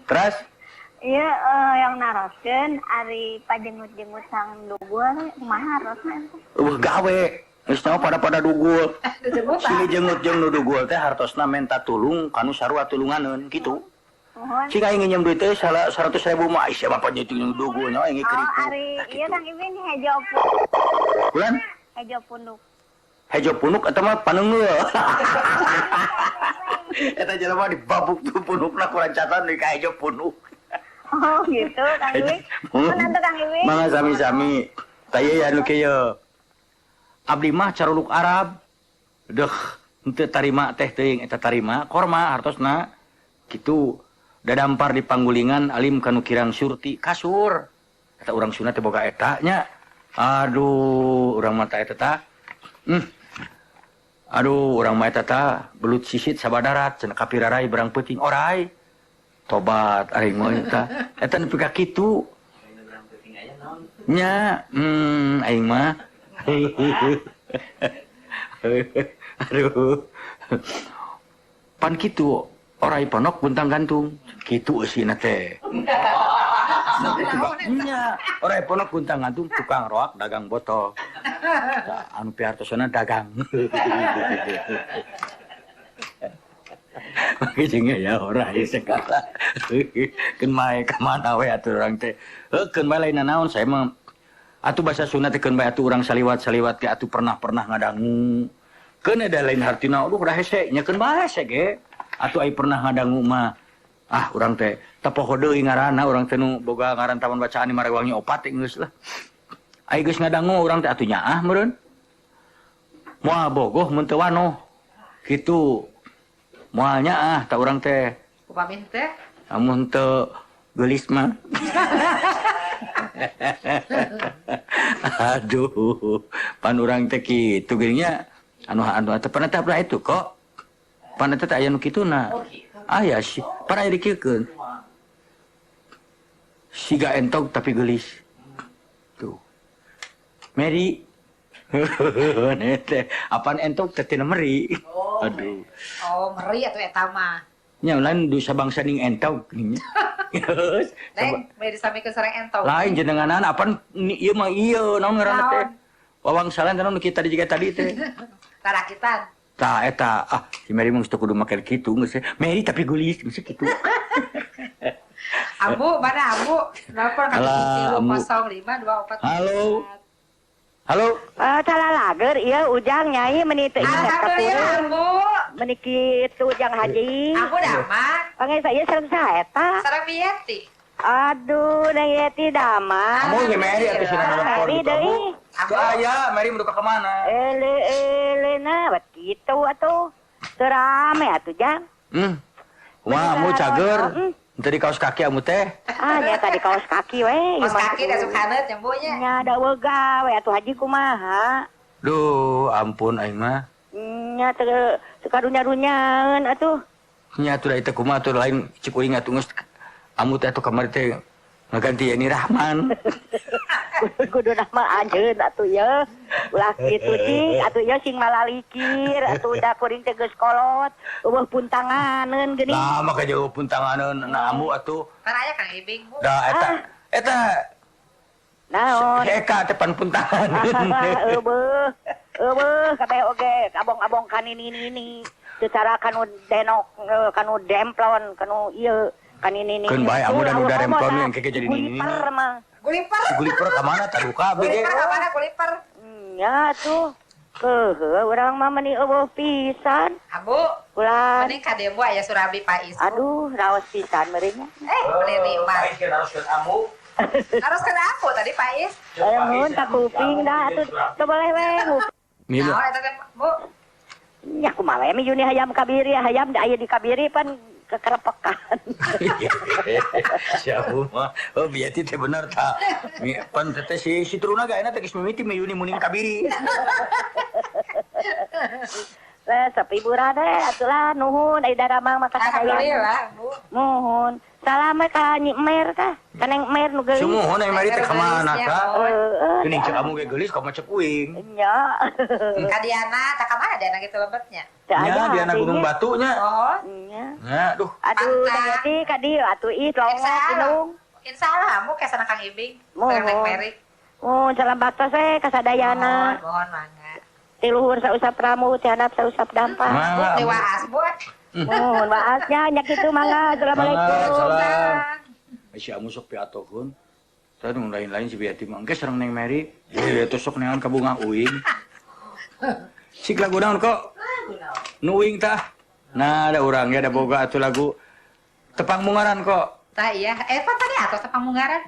Terus? Iya yang naroskeun ari pajengut-jengut sang dugul kumaha harosna? Gawe. Geus nyaho pada dugul. Sini jengut-jeung nu dugul teh hartosna menta tulung kanu sarua tulunganeun kitu. Cik aing nginjem duit teh 100.000 mah sia bapak nyitung dugul nya aing kitu. Oh ari ieu Kang Ibing hejo bulan? Hejo punduk. Hejo punduk eta mah paneungeul. Eta jelema dibabuk tuh pundukna ku rancatan di ka hejo punduk. Oh gitu Kang Ibing. Mun atuh Kang Ibing. Mangga sami-sami. Tah ieu anu kieu. Abdi mah caruluk Arab. Deuh, henteu tarima teh teuing eta tarima korma hartosna. Kitu dadampar di panggulingan alim kanu kirang surti kasur. Eta urang Sunda teh boga eta nya. Aduh, urang mah eta tah. Aduh, urang mah eta tah belut sisit sabadarat cenah kapirarai berang peuting orai. Tobat aing mah eta. Eta nepi ka kitu. Nya, aing mah. Aduh. Pan kitu orai ponok buntang gantung. Kitu eusina teh. Nya, orai ponok buntang gantung tukang roak dagang botol. Anu piartosna dagang. Makanya ya orai segala. Keun mae ka mana we atuh urang teh. Keun mae lain naon saya mah atuh basa Sunda teh keun bae atuh urang saliwat ge atuh pernah ngadangu. Keun ada lain hartina aduh udah hese nya keun bae hese ge. Atuh ai pernah ngadangu mah urang teh tepoho deui ngaranna urang teh nu boga ngaran taman bacaan di Marewangi opat teh geus lah. Ai geus ngadangu urang teh atuh nyaah meureun. Moal bogoh mun teu wanoh. Kitu. Moal nyaah tah urang teh. Upami teh? Amun teu geulis mah. Aduh, pan urang teh kitu geuning nya. Anu teh pernah teh itu kok. Pan teh aya nu kituna. Aya sih, pan aya dikeukeun. Siga entog tapi geulis. Tuh. Meri. Nete, apaan entog teh tina meri. Aduh. Oh, meri atuh eta mah. Nya lain dosa bangsa ning entog nya. Geus. Neng, mau disamikeun sareng entong. Lain jenenganan apa ieu mah ieu naon ngaranna teh? Wawangsalan naon kita di jiga tadi teh. Karakitan. Tah eta si Mary mah geus teu kudu make kitu geus. Mary tapi gulis geus kitu. Ambu, mana Ambu? Nelpon ka 00524. Halo. Halo. Salah lager ieu Ujang Nyai meuni teu ingat ka Alhamdulillah, kurang. Ambu. Meuni kitu Ujang Haji. Ambu damang. Panggil saya sareng saeta. Sareng Bieti. Aduh, Neng Yeti damang. Kamu ge Mary atuh cenah nelpon Mary kamu. deui. Aya, Mary menduka ke mana? Elena, buat gitu atuh. Terame atuh Jang. Wah, mu cager. Tadi kaos kaki amu teh. Nya tadi kaos kaki we. Kaos kaki da sukaneut nyembunya. Nya da wega we atuh Haji kumaha. Duh, ampun aing mah. Nya teu karunya-runyaeun atuh. Nya atuh da teh kumaha atuh lain cikuring atuh geus amu teh atuh kamari teh ngaganti Yani Rahman. Kudu nama anjeun atuh ya. Ulah kitu cing, atuh ya sing malalikir, atuh da kuring teh geus kolot, eueuh puntanganeun geuning. Nah, maka jauh puntanganeun na amu atuh. Kan aya Kang Ibing. Da eta naon? Eka teh pan puntanganeun. Eueuh kabeh oge abong-abong kanini-nini. Teu cara kanu denok, kanu demplon, kanu ieu. Kan ini Keun bae amu dan udah remplon yang keke jadi ini. Guliper mah. Guliper. Guliper ka mana tah duka bege. Guliper ka mana guliper? Ya tuh. Urang mah meuni eueuh pisan. Ambu. Ulah. Mending ka dieu aya Surabi Pais. Aduh, raos pisan meureun nya. Beli nikmat. Pais ke haruskeun amu. Haruskeun aku tadi Pais. Mun tak kuping dah atuh teu boleh we. Milu. Naon eta teh, Bu? Nya kumaha we mi hayam kabiri, hayam da aya di kabiri pan kekerepekan. Siapa mah? Oh, Biati teh bener tak. Pan teh si Truna gak enak teh geus mimiti meyuni muning kabiri. Lah sapiburan atuh lah nuhun ai daramang mah kasadayana. Alhamdulillah, Bu. Nuhun. Salam ka Nyi Mer ka. Ka Neng Mer nu geulis. Sumuhun ai Mari teh ka mana ka? Geuning cek kamu ge geulis ka macet uing. Nya. Ka Diana, tak ka mana Diana gitu lebetnya. Nya Diana Gunung Batu nya. Oh. Nya. Nya, duh. Aduh, tadi ka dieu atuh ih longo gunung. Insyaallah, Ambu kesana Kang Ibing. Mohon. Sareng Neng Mary. Oh, salam baktos kasadayana. Mohon mangga. Ti luhur sausap pramu, ti handap sausap dampar. Bu, waas, Bu. Mohon waasnya nya kitu mangga. Assalamualaikum. Salam. Si amu sok piatokeun. Tadi nu lain-lain si Biati mah geus sareng Neng Mary. Ieu sok neangan ka bunga uing. Sik lagu naon kok? Nu uing tah. Nah, ada urang ya ada boga atuh lagu Tepang Mungaran kok. Tah iya, pan tadi atos Tepang Mungaran.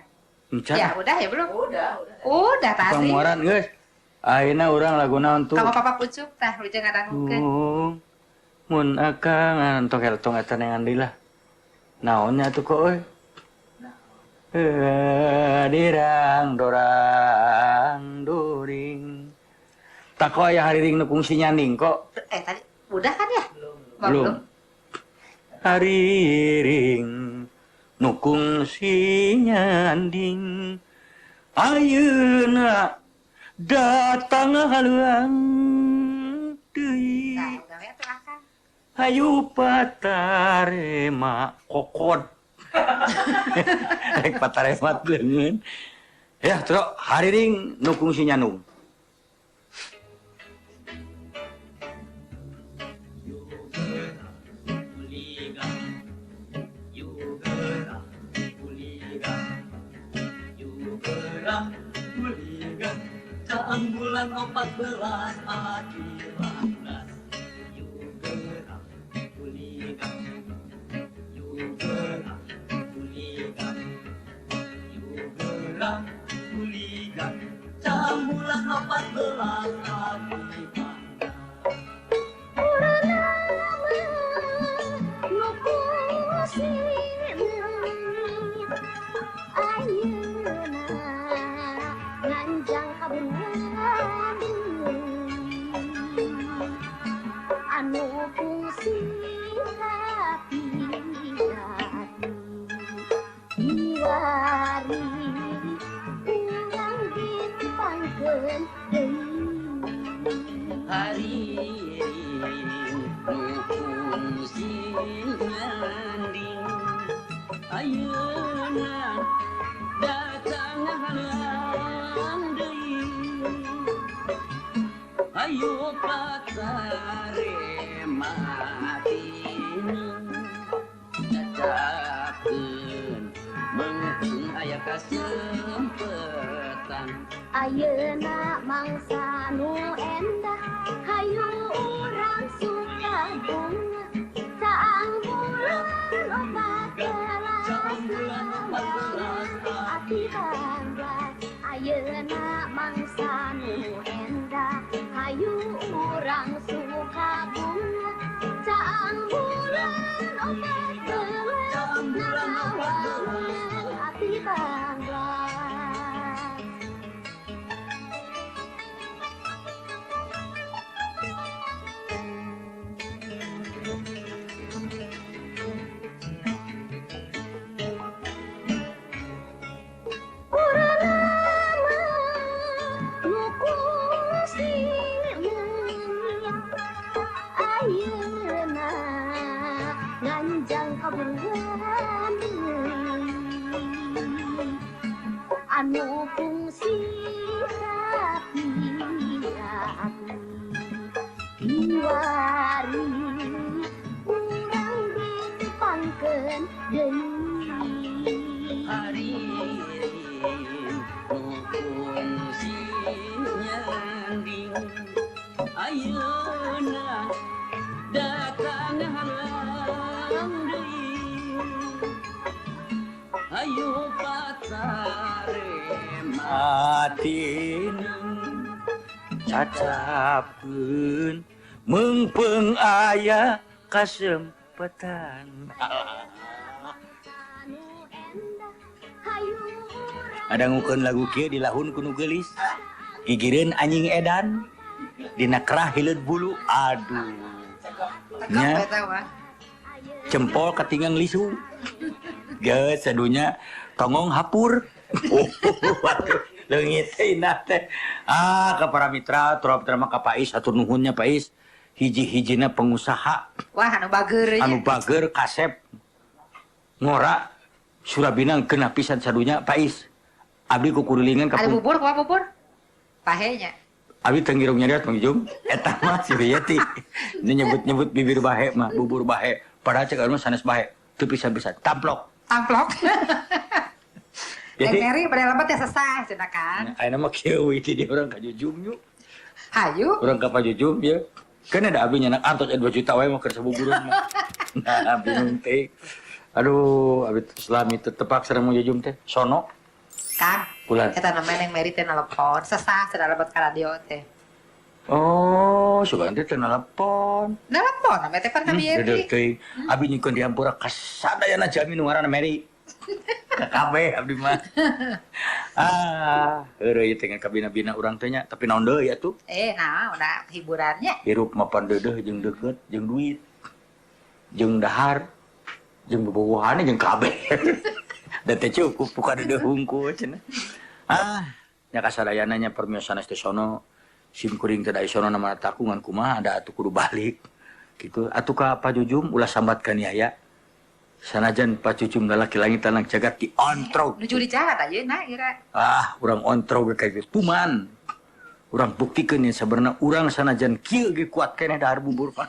Ya udah ya belum? Udah tadi. Tepang Mungaran geus. Ayeuna urang lagu naon tuh? Kamu papa pucuk tah lujeng ngadangukeun. Mun akang tong eltong eta nengan deui lah. Naonnya tuh kok euy? Dirang dorang during. Tak kok aya hariring nu kungsi nyaning kok. Tadi udah kan ya? Belum. Hariring nu kungsi nyanding. Ayeuna datang haluang deui. Hayu patarema kokod. Rek pataremat leungeun. Ya, terus hariring nu kungsi nyanung. Taan bulan 14 akhiran bulan 14 anu fungsi hati diwari urang dipangkeun hari nu fungsi nyanding ayeuna datang halang deui ayo patare matinu cacakeun mengkeun aya kasempetan ayeuna mangsa nu endah hayu urang suka bunga saang bulan opat belas ati bangga ayeuna mangsa nu endah hayu urang suka bunga saang bulan opat belas ati bangga anu fungsi tapi diwari urang dipangkeun deui hari fungsi nyanding ayeuna datang halang deui ayo patare matinu cacapeun mengpeung aya kasempetan. Ada ngukeun lagu kieu dilahun ku nu geulis. Gigireun anjing edan dina kerah hileud bulu. Aduh. Nya jempol ketinggang lisu. Geus sadunya tongong hapur. Waduh, leungit inah teh. Ka para mitra, turap terima ka Pais atur nuhunnya Pais. Hiji-hijina pengusaha. Wah, anu bager nya. Anu bager kasep. Ngora Surabina kena pisan sadunya Pais. Abdi kukurulingan ka ada bubur, kuah bubur. Pahenya. Abi teu ngirung nyariat Mang Jum. Eta mah si Yeti. Ini nyebut-nyebut bibir bahe mah bubur bahe. Padahal cek anu sanes bahe. Teu bisa-bisa tamplok. Tamplok. Jadi Meri pada lembat ya sesah cenah kan. Ayeuna mah kieu itu dia urang ka Jujum yuk. Hayu. Urang ka Jujum ya. Kan ada abi nyanak antos 2 juta wae mah keur sabubureun mah. Nah, bingung teh. Aduh, abi Islami teu tepak sareng mau Jujum teh. Sono. Kang. Bulan. Eta namanya yang Meri teh nelpon, sesah cenah lembat ka radio teh. Oh, sugan teh teu nelpon. Nelpon ame teh kan ka Meri. Deudeuh teuing. Abi nyikeun di hampura kasadayana jami nu ngaranna Meri. Kabeh abdi mah. Heureuy ieu teh kabina-bina urang teh nya, tapi naon deui atuh? Nah, udah hiburannya. Hirup mapan deudeuh jeung deukeut, jeung duit. Jeung dahar. Jeung bobogohana jeung kabeh. Da teh cukup buka deudeuh hungkul cenah. Nya kasadayana nya permiosana teh sono. Sim kuring teh da sono na taku ngan kumaha ada atuh kudu balik. Kitu. Atuh ka Pak Jujum ulah sambat ka niaya. Sanajan Pak Jujum lalaki langit tanang jagat di ontrog. Nuju di jalan ayeuna ira. Urang ontrog ge kayak kuman. Urang buktikeun nya sabenerna urang sanajan kieu ge kuat keneh dahar bubur Pak.